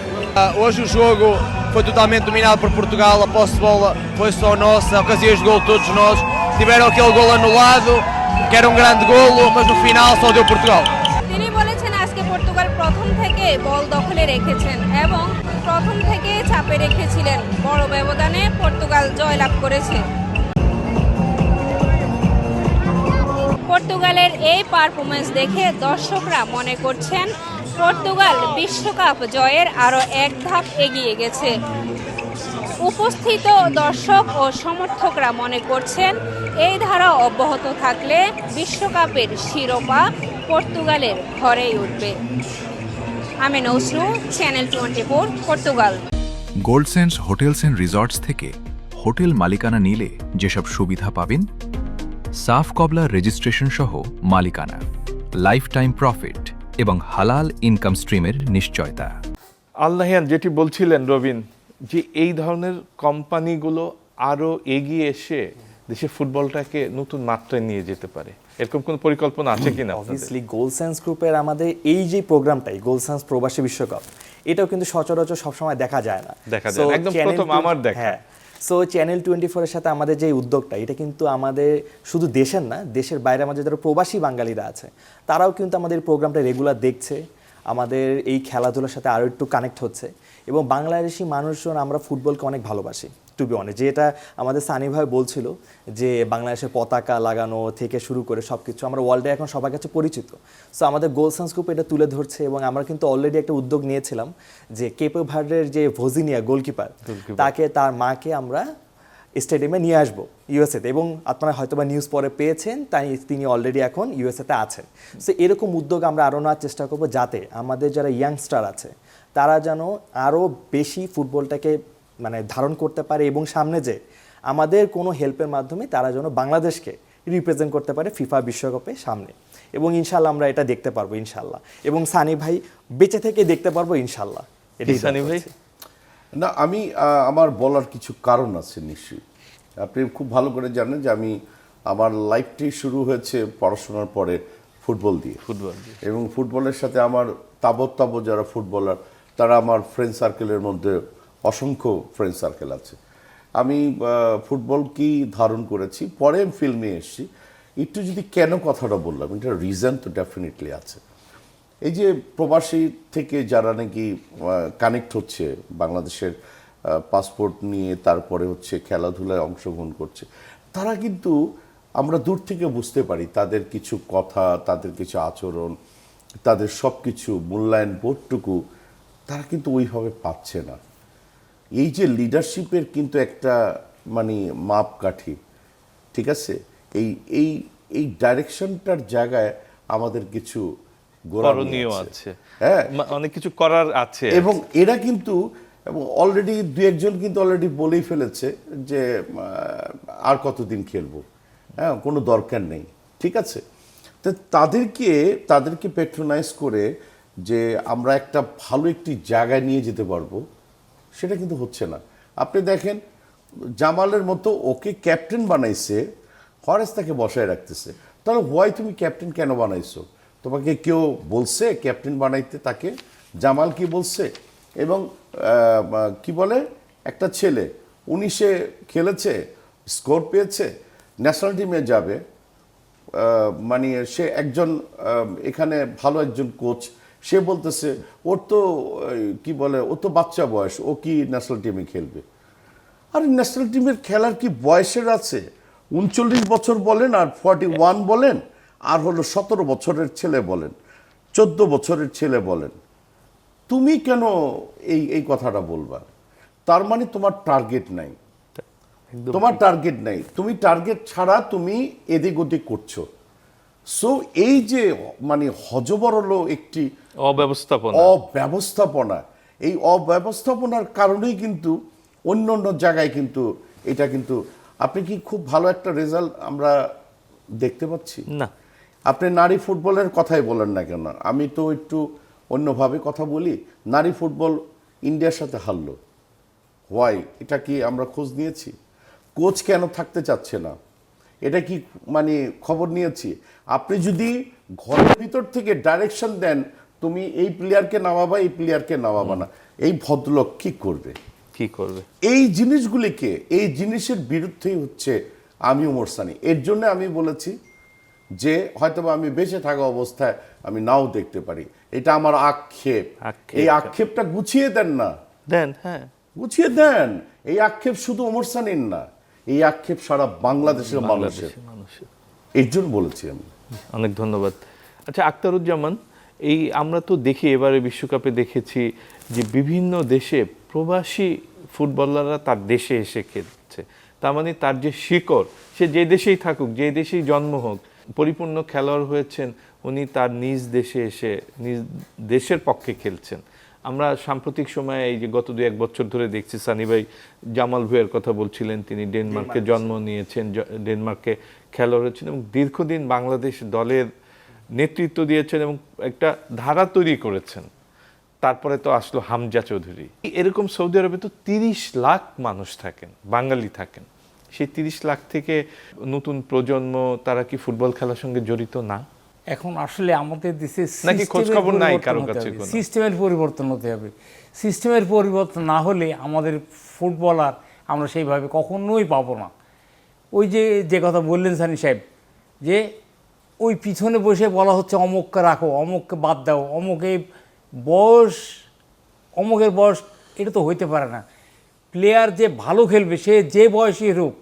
Hoje o jogo foi totalmente dominado por Portugal, a posse de bola foi só nossa, ocasiões de gol todos nós, tiveram aquele gol anulado, que era um grande golo, mas no final só deu Portugal. তিনি বলেছেন আজকে Portugal প্রথম থেকে বল দখলে রেখেছেন এবং প্রথম থেকে চাপে রেখেছিলেন, বড় ব্যবধানে পর্তুগাল জয়লাভ করেছে। পর্তুগালের এই পারফরমেন্স দেখে দর্শকরা মনে করছেন পর্তুগাল বিশ্বকাপ জয়ের আরও এক ধাপ এগিয়ে গেছে। উপস্থিত দর্শক ও সমর্থকরা মনে করছেন এই ধারা অব্যাহত থাকলে বিশ্বকাপের শিরোপা পর্তুগালের ঘরেই উঠবে। আমি নসরু, চ্যানেল 24, পর্তুগাল। গোল্ডসেন্স হোটেলস অ্যান্ড রিসর্টস থেকে হোটেল মালিকানা নিলে যেসব সুবিধা পাবেন: সাফ কবলা রেজিস্ট্রেশন সহ মালিকানা, লাইফ টাইম প্রফিট এবং হালাল ইনকাম স্ট্রিমের নিশ্চয়তা। আল্লাহিয়ান যেটি বলছিলেন রবিন, যে এই ধরনের কোম্পানিগুলো আরও এগিয়ে এসে দেশের ফুটবলটাকে নতুন মাত্রায় নিয়ে যেতে পারে, এরকম কোনো পরিকল্পনা আছে কিনা? অবভিয়াসলি গোলসেন্স গ্রুপের আমাদের এই যে প্রোগ্রামটাই গোলসেন্স প্রবাসী বিশ্বকাপ, এটাও কিন্তু সচরাচর সবসময় দেখা যায় না, একদম প্রথম আমার দেখা। সো চ্যানেল 24 এর সাথে আমাদের যে উদ্যোগটা, এটা কিন্তু আমাদের শুধু দেশের না, দেশের বাইরে আমাদের যারা প্রবাসী বাঙালিরা আছে তারাও কিন্তু আমাদের প্রোগ্রামটা রেগুলার দেখছে, আমাদের এই খেলাধুলার সাথে আরও একটু কানেক্ট হচ্ছে। এবং বাংলাদেশি মানুষজন আমরা ফুটবলকে অনেক ভালোবাসি, টু বি অনেস্ট। যেটা আমাদের সানি ভাই বলছিল যে বাংলাদেশের পতাকা লাগানো থেকে শুরু করে সব কিছু আমরা ওয়ার্ল্ডে এখন সবার কাছে পরিচিত। সো আমাদের গোলসেন্স গ্রুপ এটা তুলে ধরছে, এবং আমরা কিন্তু অলরেডি একটা উদ্যোগ নিয়েছিলাম যে কেপো ভার্ডের যে ভোজিনিয়া গোলকিপার, তাকে তার মাকে আমরা স্টেডিয়ামে নিয়ে আসবো ইউএসএতে, এবং আপনারা হয়তোবা নিউজ পরে পেয়েছেন, তাই তিনি অলরেডি এখন ইউএসএতে আছেন। সো এরকম উদ্যোগ আমরা আরও নেওয়ার চেষ্টা করবো, যাতে আমাদের যারা ইয়াংস্টার আছে তারা যেন আরও বেশি ফুটবলটাকে মানে ধারণ করতে পারে, এবং সামনে যে আমাদের কোনো হেল্পের মাধ্যমে তারা যেন বাংলাদেশকে রিপ্রেজেন্ট করতে পারে ফিফা বিশ্বকাপে সামনে। এবং ইনশাল্লাহ আমরা এটা দেখতে পারবো ইনশাল্লাহ, এবং সানি ভাই বেঁচে থেকে দেখতে পারবো ইনশাল্লাহ। এটাই সানি ভাই। না, আমি আমার বলার কিছু কারণ আছে নিশ্চয়ই। আপনি খুব ভালো করে জানেন যে আমার লাইফটি শুরু হয়েছে পড়াশোনার পরে ফুটবল দিয়ে, এবং ফুটবলের সাথে আমার তাবৎ যারা ফুটবলার তারা আমার ফ্রেন্ড সার্কেলের মধ্যে অসংখ্য ফ্রেন্ড সার্কেল আছে। আমি ফুটবল কি ধারণ করেছি, পরে ফিল্মে এসেছি। একটু যদি কেন কথাটা বললাম, এটা রিজন তো ডেফিনেটলি আছে। এই যে প্রবাসী থেকে যারা নাকি কানেক্ট হচ্ছে বাংলাদেশের পাসপোর্ট নিয়ে, তারপরে হচ্ছে খেলাধুলায় অংশগ্রহণ করছে, তারা কিন্তু আমরা দূর থেকে বুঝতে পারি তাদের কিছু কথা, তাদের কিছু আচরণ, তাদের সব কিছু মূল্যায়ন বোধটুকু তারা কিন্তু ওইভাবে পাচ্ছে না। এই যে লিডারশিপের কিন্তু একটা মানে মাপকাঠি, ঠিক আছে, এই ডাইরেকশনটার জায়গায় আমাদের কিছু করণীয় আছে, হ্যাঁ, অনেক কিছু করার আছে। এবং এরা কিন্তু অলরেডি দু একজন কিন্তু অলরেডি বলেই ফেলেছে যে আর কতদিন খেলবো, হ্যাঁ, কোনো দরকার নেই, ঠিক আছে। তো তাদেরকে পেট্রোনাইজ করে যে আমরা একটা ভালো একটি জায়গায় নিয়ে যেতে পারবো, সেটা কিন্তু হচ্ছে না। আপনি দেখেন জামালের মতো ওকে ক্যাপ্টেন বানাইছে, হরেস তাকে বসায় রাখতেছে। তাহলে হোয়াই তুমি ক্যাপ্টেন কেন বানাইছো? তোমাকে কেউ বলছে ক্যাপ্টেন বানাইতে তাকে? জামাল কি বলছে, এবং কি বলে একটা ছেলে 19-এ খেলেছে, স্কোর পেয়েছে, ন্যাশনাল টিমে যাবে, মানে সে একজন এখানে ভালো একজন কোচ, সে বলতেছে ওর তো কি বলে ও তো বাচ্চা বয়স, ও কি ন্যাশনাল টিমে খেলবে? আর ন্যাশনাল টিমের খেলার কি বয়সের আছে? 39 বছর বলেন আর 41 বলেন, আর হলো 17 বছরের ছেলে বলেন, 14 বছরের ছেলে বলেন, তুমি কেন এই কথাটা বলবা? তার মানে তোমার টার্গেট নাই, তোমার টার্গেট নাই, তুমি টার্গেট ছাড়া তুমি এদিক ওদিক করছো। সো এই যে মানে হযবরল একটি অব্যবস্থাপনা, এই অব্যবস্থাপনার কারণেই কিন্তু অন্য অন্য জায়গায় কিন্তু এটা কিন্তু, আপনি কি খুব ভালো একটা রেজাল্ট আমরা দেখতে পাচ্ছি না? আপনি নারী ফুটবলের কথাই বলেন না কেন, আমি তো একটু অন্যভাবে কথা বলি। নারী ফুটবল ইন্ডিয়ার সাথে হারলো, হোয়াই? এটা কি আমরা খোঁজ নিয়েছি? কোচ কেন থাকতে চাচ্ছে না, এটা কি মানে খবর নিয়েছি? আপনি যদি ঘরের ভিতর থেকে ডাইরেকশন দেন, তুমি এই প্লেয়ারকে নামাবা, এই প্লেয়ারকে নামাবা না, এই ভদ্রলোক কি করবে? এই জিনিসগুলিকে, এই জিনিসের বিরুদ্ধেই হচ্ছে আমি ওমর সানি। এর জন্য আমি বলেছি যে হয়তোবা আমি বেঁচে থাকা অবস্থায় আমি নাও দেখতে পারি, এটা আমার আক্ষেপ। এই আক্ষেপটা গুছিয়ে দেন না, হ্যাঁ গুছিয়ে দেন। এই আক্ষেপ শুধু ওমর সানির না, এই আক্ষেপ সারা বাংলাদেশের মানুষের, এর জন্য বলেছি আমি। অনেক ধন্যবাদ। আচ্ছা আখতারুজ্জামান, এই আমরা তো দেখি এবারে বিশ্বকাপে দেখেছি যে বিভিন্ন দেশে প্রবাসী ফুটবলাররা তার দেশে এসে খেলছে, তার মানে তার যে শিকড়, সে যে দেশেই থাকুক, যে দেশেই জন্ম হোক, পরিপূর্ণ খেলোয়াড় হয়েছেন উনি তার নিজ দেশে এসে নিজ দেশের পক্ষে খেলছেন। আমরা সাম্প্রতিক সময়ে এই যে গত 2-1 বছর ধরে দেখছি, সানি ভাই জামাল ভুঁইয়ার কথা বলছিলেন, তিনি ডেনমার্কে জন্ম নিয়েছেন, ডেনমার্কে খেলোয়াড় হয়েছেন এবং দীর্ঘদিন বাংলাদেশ দলের নেতৃত্ব দিয়েছেন এবং একটা ধারা তৈরি করেছেন। তারপরে তো আসলো হামজা চৌধুরী। এরকম সৌদি আরবে তো 30 লাখ মানুষ থাকেন, বাঙালি থাকেন। সেই 30 লাখ থেকে নতুন প্রজন্ম, তারা কি ফুটবল খেলার সঙ্গে জড়িত না? এখন আসলে আমাদের দেশে নাকি খোঁজ খবর নাই কারো কাছে? সিস্টেমের পরিবর্তন হতে হবে। সিস্টেমের পরিবর্তন না হলে আমাদের ফুটবলার আমরা সেইভাবে কখনোই পাবো না। ওই যে কথা বললেন সানি সাহেব, যে ওই পিছনে বসে বলা হচ্ছে অমুককে রাখো, অমুককে বাদ দাও, অমুকের বয়স, এটা তো হইতে পারে না। প্লেয়ার যে ভালো খেলবে, সে যে বয়সী হোক,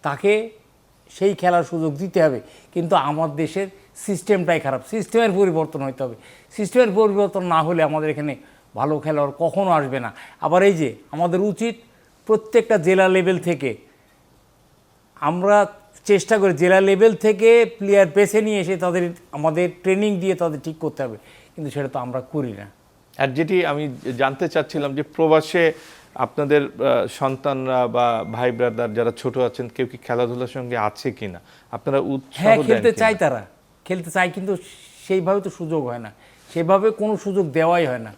তাকে সেই খেলার সুযোগ দিতে হবে। কিন্তু আমার দেশের সিস্টেমটাই খারাপ, সিস্টেমের পরিবর্তন হইতে হবে। সিস্টেমের পরিবর্তন না হলে আমাদের এখানে ভালো খেলোয়াড় কখনো আসবে না। আবার এই যে আমাদের উচিত প্রত্যেকটা জেলা লেভেল থেকে আমরা চেষ্টা করি, জেলা লেভেল থেকে প্লেয়ার বেছে নিয়ে এসে তাদের আমাদের ট্রেনিং দিয়ে তাদের ঠিক করতে হবে, কিন্তু সেটা তো আমরা করি না। আর যেটি আমি জানতে চাচ্ছিলাম যে প্রবাসে আপনাদের সন্তানরা বা ভাই ব্রাদার যারা ছোট আছেন, কেউ কি খেলাধুলার সঙ্গে আছে কিনা? আপনারা উৎসাহ দেন? খেলতে চায়, তারা খেলতে চায়, কিন্তু সেইভাবে তো সুযোগ হয় না, সেভাবে কোনো সুযোগ দেওয়াই হয় না।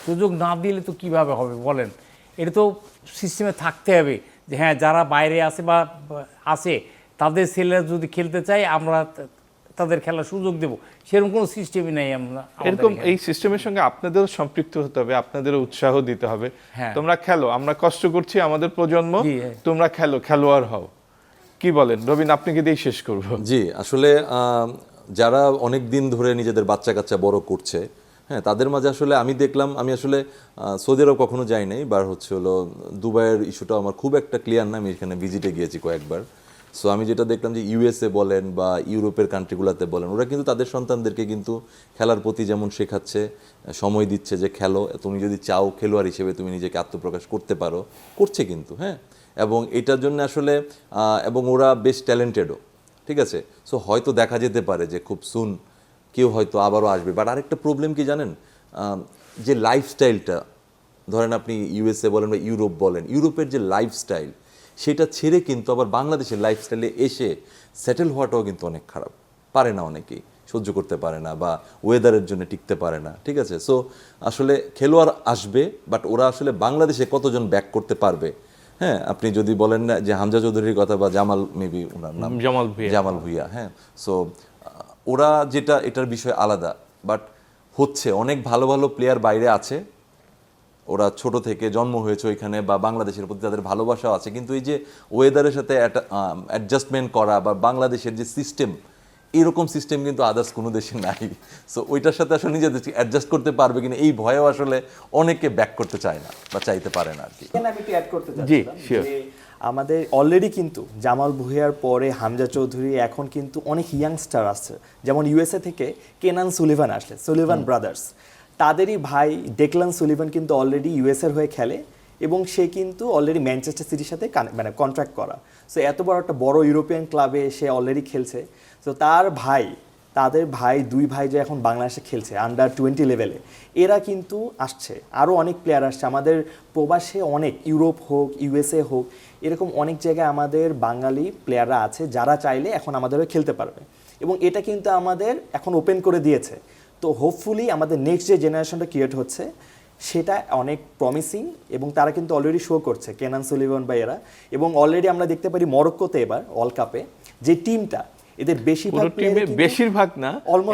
সুযোগ না দিলে তো কিভাবে হবে বলেন? এটা তো সিস্টেমে থাকতে হবে যে হ্যাঁ, যারা বাইরে আছে বা আছে তাদের ছেলেরা যদি খেলতে চায় আমরা তাদের খেলার সুযোগ দেব, সেরকম কোনো সিস্টেমই নেই। আমরা এরকম এই সিস্টেমের সঙ্গে আপনাদেরও সম্পৃক্ত হতে হবে, আপনাদেরও উৎসাহ দিতে হবে। তোমরা খেলো, আমরা কষ্ট করছি, আমাদের প্রজন্ম, তোমরা খেলো, খেলোয়াড় হও। কি বলেন রবিন? আপনাকে দিয়ে শেষ করবো। জি, আসলে যারা অনেক দিন ধরে নিজেদের বাচ্চা কাচ্চা বড় করছে, হ্যাঁ, তাদের মাঝে আসলে আমি দেখলাম, আমি আসলে সৌদি আরব কখনো যাই নাই, বার হচ্ছে হলো দুবাইয়ের ইস্যুটা আমার খুব একটা ক্লিয়ার না, আমি এখানে ভিজিটে গিয়েছি কয়েকবার। সো আমি যেটা দেখলাম যে ইউএসএ বলেন বা ইউরোপের কান্ট্রিগুলোতে বলেন, ওরা কিন্তু তাদের সন্তানদেরকে কিন্তু খেলার প্রতি যেমন শেখাচ্ছে, সময় দিচ্ছে যে খেলো, তুমি যদি চাও খেলোয়াড় হিসেবে তুমি নিজেকে আত্মপ্রকাশ করতে পারো, করছে কিন্তু, হ্যাঁ। এবং এটার জন্য আসলে এবং ওরা বেশ ট্যালেন্টেডও, ঠিক আছে। সো হয়তো দেখা যেতে পারে যে খুব সুন কেউ হয়তো আবারও আসবে। বাট আরেকটা প্রবলেম কি জানেন, যে লাইফস্টাইলটা, ধরেন আপনি ইউএসএ বলেন বা ইউরোপ বলেন, ইউরোপের যে লাইফস্টাইল সেটা ছেড়ে কিন্তু আবার বাংলাদেশের লাইফস্টাইলে এসে সেটেল হওয়াটাও কিন্তু অনেক খারাপ, পারে না, অনেকেই সহ্য করতে পারে না বা ওয়েদারের জন্য টিকতে পারে না, ঠিক আছে। সো আসলে খেলোয়াড় আসবে, বাট ওরা আসলে বাংলাদেশে কতজন ব্যাক করতে পারবে? হ্যাঁ, আপনি যদি বলেন না যে হামজা চৌধুরীর কথা বা জামাল, মেবি ওনার নাম জামাল ভুঁইয়া, হ্যাঁ। সো ওরা যেটা, এটার বিষয় আলাদা, বাট হচ্ছে, অনেক ভালো ভালো প্লেয়ার বাইরে আছে, ওরা ছোট থেকে জন্ম হয়েছে ওইখানে, বা বাংলাদেশের প্রতি তাদের ভালোবাসাও আছে, কিন্তু এই যে ওয়েদারের সাথে অ্যাডজাস্টমেন্ট করা বা বাংলাদেশের যে সিস্টেম, এরকম সিস্টেম কিন্তু আদার্স কোনো দেশে নাই। সো ওইটার সাথে আসলে নিজেদের অ্যাডজাস্ট করতে পারবে কিনা এই ভয়েও আসলে অনেকে ব্যাক করতে চায় না বা চাইতে পারে না আর কি। এখানে আমি একটু অ্যাড করতে চাচ্ছিলাম যে আমাদের অলরেডি কিন্তু জামাল ভুঁইয়ার পরে হামজা চৌধুরী, এখন কিন্তু অনেক ইয়াংস্টার আসছে, যেমন ইউএসএ থেকে কেনান সুলিভান আসলে, সুলিভান ব্রাদার্স, তাদেরই ভাই ডেকলান সুলিভান কিন্তু অলরেডি ইউএসএর হয়ে খেলে এবং সে কিন্তু অলরেডি ম্যানচেস্টার সিটির সাথে মানে কন্ট্রাক্ট করা। সো এত বড় একটা বড় ইউরোপিয়ান ক্লাবে সে অলরেডি খেলছে। তো তাদের ভাই দুই ভাই যে এখন বাংলাদেশে খেলছে আন্ডার-20 লেভেলে, এরা কিন্তু আসছে, আরও অনেক প্লেয়ার আসছে আমাদের প্রবাসে, অনেক ইউরোপ হোক ইউএসএ হোক, এরকম অনেক জায়গায় আমাদের বাঙালি প্লেয়াররা আছে যারা চাইলে এখন আমাদেরও খেলতে পারবে, এবং এটা কিন্তু আমাদের এখন ওপেন করে দিয়েছে। তো হোপফুলি আমাদের নেক্সট যে জেনারেশনটা ক্রিয়েট হচ্ছে সেটা অনেক প্রমিসিং, এবং তারা কিন্তু অলরেডি শো করছে কেনান সুলিভান বা এরা, এবং অলরেডি আমরা দেখতে পারি মরক্কোতে এবার ওয়ার্ল্ড কাপে যে টিমটা, এদের বেশিরভাগ না,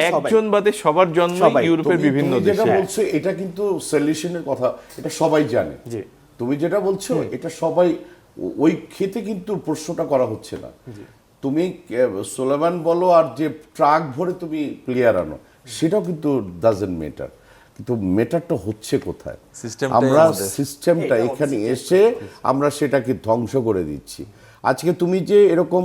একজন বাদে সবার জন্ম ইউরোপের বিভিন্ন দেশে। যেটা বলছো এটা কিন্তু সলিউশনের কথা, এটা সবাই জানে। তুমি যেটা বলছো এটা সবাই, ওই ক্ষেত্রে কিন্তু প্রশ্নটা করা হচ্ছে না। তুমি সুলেমান বলো আর যে ট্রাক ভরে তুমি প্লেয়ার আনো, সেটাও কিন্তু ডাজন্ট ম্যাটার, কিন্তু ম্যাটারটা হচ্ছে কোথায়? আমরা সিস্টেমটা এখানে এসে আমরা সেটাকে ধ্বংস করে দিচ্ছি। আজকে তুমি যে এরকম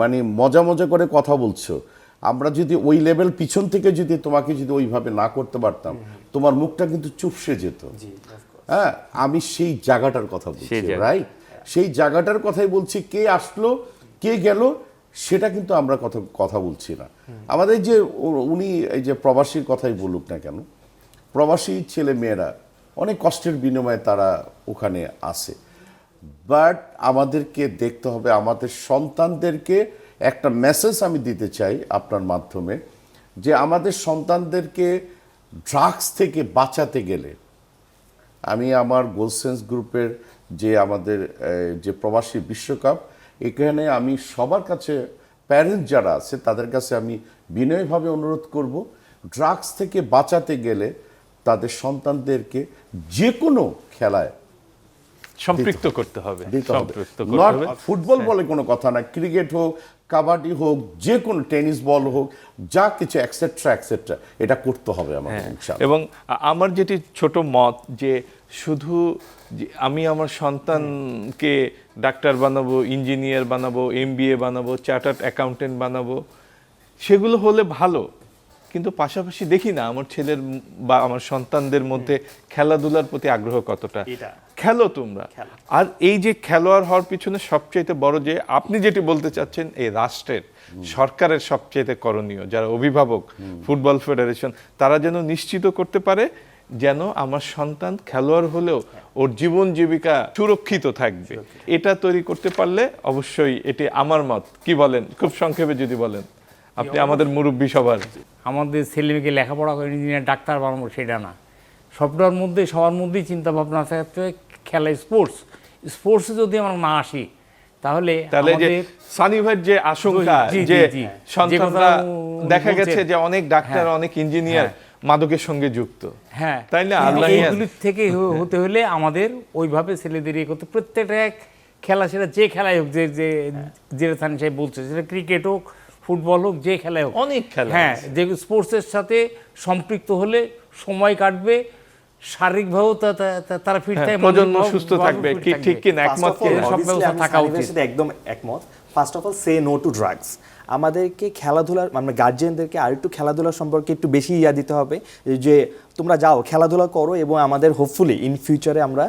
মানে মজা মজা করে কথা বলছো, আমরা যদি ওই লেভেল পিছন থেকে যদি তোমাকে যদি ওইভাবে না করতে পারতাম, তোমার মুখটা কিন্তু চুপসে যেত। হ্যাঁ, আমি সেই জায়গাটার কথা বলছি, রাইট? সেই জায়গাটার কথাই বলছি। কে আসলো কে গেল সেটা কিন্তু আমরা কথা বলছি না। আমাদের যে উনি এই যে প্রবাসীর কথাই বলুক না কেন, প্রবাসী ছেলে মেয়েরা অনেক কষ্টের বিনিময়ে তারা ওখানে আসে, বাট আমাদেরকে দেখতে হবে, আমাদের সন্তানদেরকে একটা মেসেজ আমি দিতে চাই আপনার মাধ্যমে, যে আমাদের সন্তানদেরকে ড্রাগস থেকে বাঁচাতে গেলে আমি আমার গোলসেন্স গ্রুপের যে আমাদের যে প্রবাসী বিশ্বকাপ, এখানে আমি সবার কাছে, প্যারেন্টস যারা আছে তাদের কাছে আমি বিনয়ভাবে অনুরোধ করব, ড্রাগস থেকে বাঁচাতে গেলে তাদের সন্তানদেরকে যে কোনো খেলায় সম্পৃক্ত করতে হবে। ফুটবল বলে কোনো কথা না, ক্রিকেট হোক, কাবাডি হোক, যে কোনো টেনিস বল হোক, যা কিছু এক্সেট্রা এক্সেট্রা, এটা করতে হবে আমাদের ইনশাআল্লাহ। এবং আমার যেটি ছোট মত, যে শুধু আমি আমার সন্তানকে ডাক্তার বানাবো, ইঞ্জিনিয়ার বানাবো, MBA বানাবো, চার্টার্ড অ্যাকাউন্টেন্ট বানাবো, সেগুলো হলে ভালো, কিন্তু পাশাপাশি দেখি না আমার ছেলের বা আমার সন্তানদের মধ্যে খেলাধুলার প্রতি আগ্রহ কতটা। খেলো তোমরা। আর এই যে খেলোয়াড় হওয়ার পিছনে সবচেয়ে বড়, যে আপনি যেটি বলতে চাচ্ছেন, এই রাষ্ট্রের সরকারের সবচেয়ে করণীয়, যারা অভিভাবক, ফুটবল ফেডারেশন, তারা যেন নিশ্চিত করতে পারে যেন আমার সন্তান খেলোয়াড় হলেও ওর জীবন জীবিকা সুরক্ষিত থাকবে। এটা তৈরি করতে পারলে অবশ্যই, এটি আমার মত। কি বলেন, খুব সংক্ষেপে যদি বলেন, আপনি আমাদের মুরব্বী সবার। আমাদের ছেলেমেয়েকে লেখাপড়া করে ইঞ্জিনিয়ার ডাক্তার বানাবো সেটা না, সবটার মধ্যে সবার মধ্যেই চিন্তা ভাবনা থাকতে হয় খেলা, স্পোর্টসে যদি আমরা না আসি তাহলে যে সানি ভাইয়ের যে আশঙ্কা, যে সন্তানরা দেখা গেছে যে অনেক ডাক্তার, অনেক ইঞ্জিনিয়ার মাদকের সঙ্গে যুক্ত, হ্যাঁ, তাই না? এইগুলির থেকে হতে হলে আমাদের ওইভাবে ছেলেদের ইয়ে করতে, প্রত্যেকটা খেলা, সেটা যে খেলাই হোক, যে সানি সাহেব বলছে, সেটা ক্রিকেট হোক, ফুটবল হোক, যে খেলায় হোক, অনেক খেলা, হ্যাঁ, যে স্পোর্টসের সাথে সম্পৃক্ত হলে সময় কাটবে, শারীরিকভাবেও তারা ফিট থাকবে, প্রজন্ম সুস্থ থাকবে। ঠিক কি না? একমত সব ব্যবস্থা থাকা উচিত। একদম একমত। First of all, say no to drugs. আমাদেরকে খেলাধুলার, মানে গার্জিয়ানদেরকে আর একটু খেলাধুলা সম্পর্কে একটু বেশি দিতে হবে, যে তোমরা যাও খেলাধুলা করো, এবং আমাদের হোপফুলি ইন ফিউচারে আমরা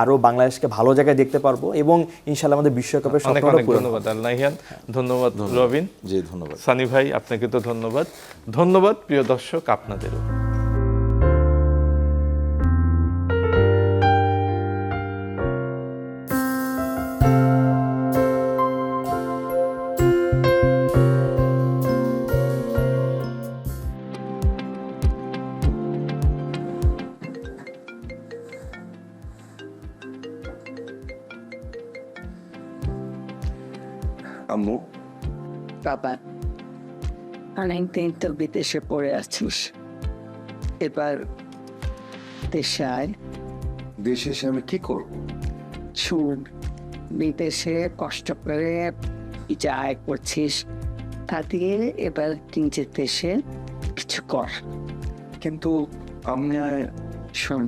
আরো বাংলাদেশকে ভালো জায়গায় দেখতে পারবো, এবং ইনশাআল্লাহ আমাদের বিশ্বকাপের স্বপ্নটা পূরণ হবে। ধন্যবাদ আল্লাহিয়ান, ধন্যবাদ রবিন, জি ধন্যবাদ সানি ভাই, আপনাকে তো ধন্যবাদ। ধন্যবাদ প্রিয় দর্শক আপনাদেরও। আম্মু, বাবা, অনেকদিন তো বিদেশে পড়ে আছিস, এবার দেশে আয়। দেশে এসে আমি কি করব? শুন, বিদেশে কষ্ট করে যা আয় করছিস তা দিয়ে এবার নিজের দেশে কিছু কর। কিন্তু আমি শোন,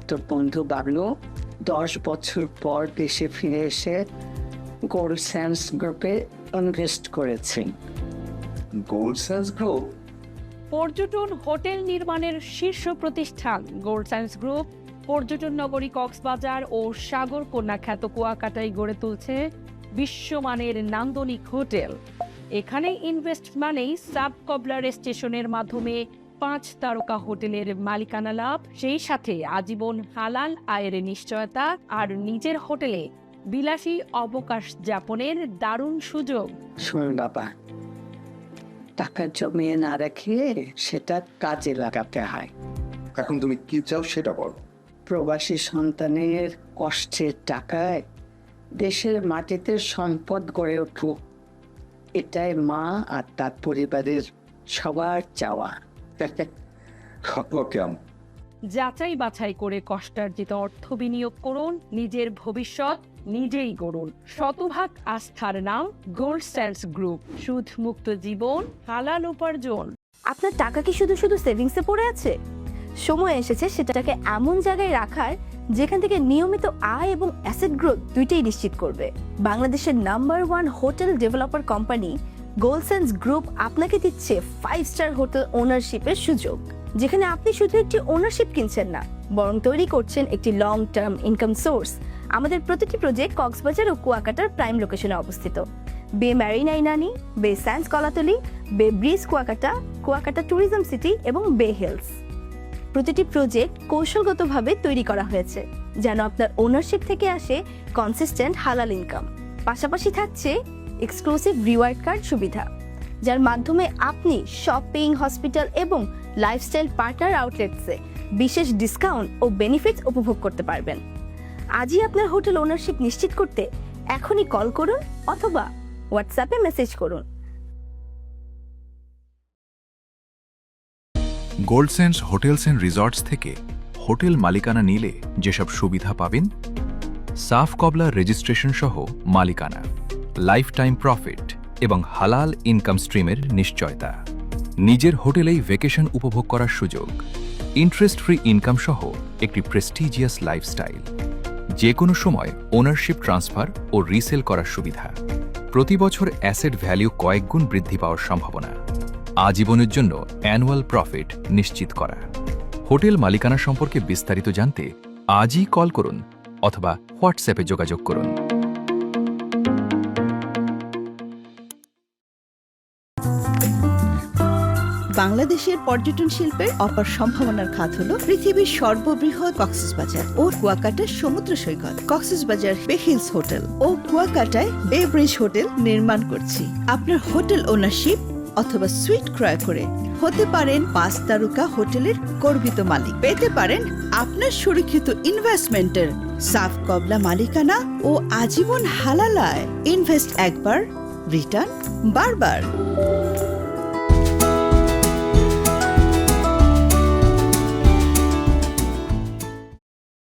তোর বন্ধু বাবলু 10 বছর পর দেশে ফিরে এসে গোল্ড স্যান্ডস গ্রুপে ইনভেস্ট করেছে। Gold sands group? পর্যটন হোটেল নির্মাণের শীর্ষ প্রতিষ্ঠান গোল্ড সায়েন্স গ্রুপ পর্যটন নগরী কক্সবাজার ও সাগরকন্যা খ্যাত কুয়াকাটায় গড়ে তুলছে বিশ্বমানের নান্দনিক হোটেল। এখানে ইনভেস্ট মানেই সাব কবলার স্টেশনের মাধ্যমে 5 তারকা হোটেলের মালিকানা লাভ, সেই সাথে আজীবন হালাল আয়ের নিশ্চয়তা আর নিজের হোটেলে বিলাসী অবকাশ যাপনের দারুণ সুযোগ। শোন বাবা, টাকা জমিয়ে না রেখে সেটা কাজে লাগাতে হয়। এখন তুমি কি চাও সেটা বলো। প্রবাসী সন্তানের কষ্টের টাকায় দেশের মাটিতে সম্পদ গড়ে উঠুক, এটাই মা আর তার পরিবারের সবার চাওয়া। যাচাই বাছাই করে কষ্টার্জিত অর্থ বিনিয়োগ করুন, নিজের ভবিষ্যৎ নিজেই গড়ুন। শতভাগ আস্থার নাম গোল্ড স্যান্ডস গ্রুপ, সুদ মুক্ত জীবন, হালাল উপার্জন। আপনার টাকা কি শুধু শুধু সেভিংসে পড়ে আছে? সময় এসেছে সেটাকে এমন জায়গায় রাখার যেখান থেকে নিয়মিত আয় এবং অ্যাসেট গ্রোথ দুইটাই নিশ্চিত করবে। বাংলাদেশের number 1 hotel developer company gold sands group আপনাকে দিচ্ছে 5 স্টার হোটেল ওনারশিপের সুযোগ, যেখানে আপনি শুধু একটি ওনারশিপ কিনছেন না, বরং তৈরি করছেন একটি লং টার্ম ইনকাম সোর্স। আমাদের প্রতিটি প্রজেক্ট কক্সবাজার ও কুয়াকাটার প্রাইম লোকেশনে অবস্থিত। বে ম্যারিনা ইনানি, বে স্যান্ডস কলাতলি, বে bridge Kuakata, Kuakata tourism city এবং বে হিলস। প্রতিটি প্রজেক্ট কৌশলগতভাবে তৈরি করা হয়েছে যেন আপনার ওনারশিপ থেকে আসে কনসিস্টেন্ট হালাল ইনকাম। পাশাপাশি থাকছে এক্সক্লুসিভ রিওয়ার্ড কার্ড সুবিধা, যার মাধ্যমে আপনি শপিং, হসপিটাল এবং লাইফস্টাইল পার্টনার আউটলেটসে বিশেষ ডিসকাউন্ট ও বেনিফিটস উপভোগ করতে পারবেন। আজই আপনার হোটেল ওনারশিপ নিশ্চিত করতে এখনই কল করুন অথবা হোয়াটসঅ্যাপে মেসেজ করুন। Gold sense hotels and resorts থেকে হোটেল মালিকানা নিলে যেসব সুবিধা পাবেন: সাফ কবলা রেজিস্ট্রেশন সহ মালিকানা, লাইফ টাইম প্রফিট এবং হালাল ইনকাম স্ট্রিমের নিশ্চয়তা, নিজের হোটেলেই ভ্যাকেশন উপভোগ করার সুযোগ, ইন্টারেস্ট ফ্রি ইনকাম সহ একটি প্রেস্টিজিয়াস লাইফস্টাইল, যে কোনো সময় ওনারশিপ ট্রান্সফার ও রিসেল করার সুবিধা, প্রতি বছর অ্যাসেট ভ্যালু কয়েক গুণ বৃদ্ধি পাওয়ার সম্ভাবনা, আজীবনের জন্য অ্যানুয়াল প্রফিট নিশ্চিত করা। হোটেল মালিকানা সম্পর্কে বিস্তারিত জানতে আজই কল করুন অথবা হোয়াটসঅ্যাপে যোগাযোগ করুন। বাংলাদেশের পর্যটন শিল্পের অপার সম্ভাবনার খাত হলো পৃথিবীর সর্ববৃহৎ কক্সবাজার ও কুয়াকাটার সমুদ্র সৈকত। কক্সবাজার বে হিলস হোটেল ও কুয়াকাটায় বে ব্রিজ হোটেল নির্মাণ করছি। আপনার হোটেল ওনারশিপ অথবা সুইট ক্রয় করে হতে পারেন 5 তারকা হোটেলের গর্বিত মালিক, পেতে পারেন আপনার সুরক্ষিত ইনভেস্টমেন্টের সাফ কবলা মালিকানা ও আজীবন হালাল আয়। ইনভেস্ট একবার, রিটার্ন বারবার।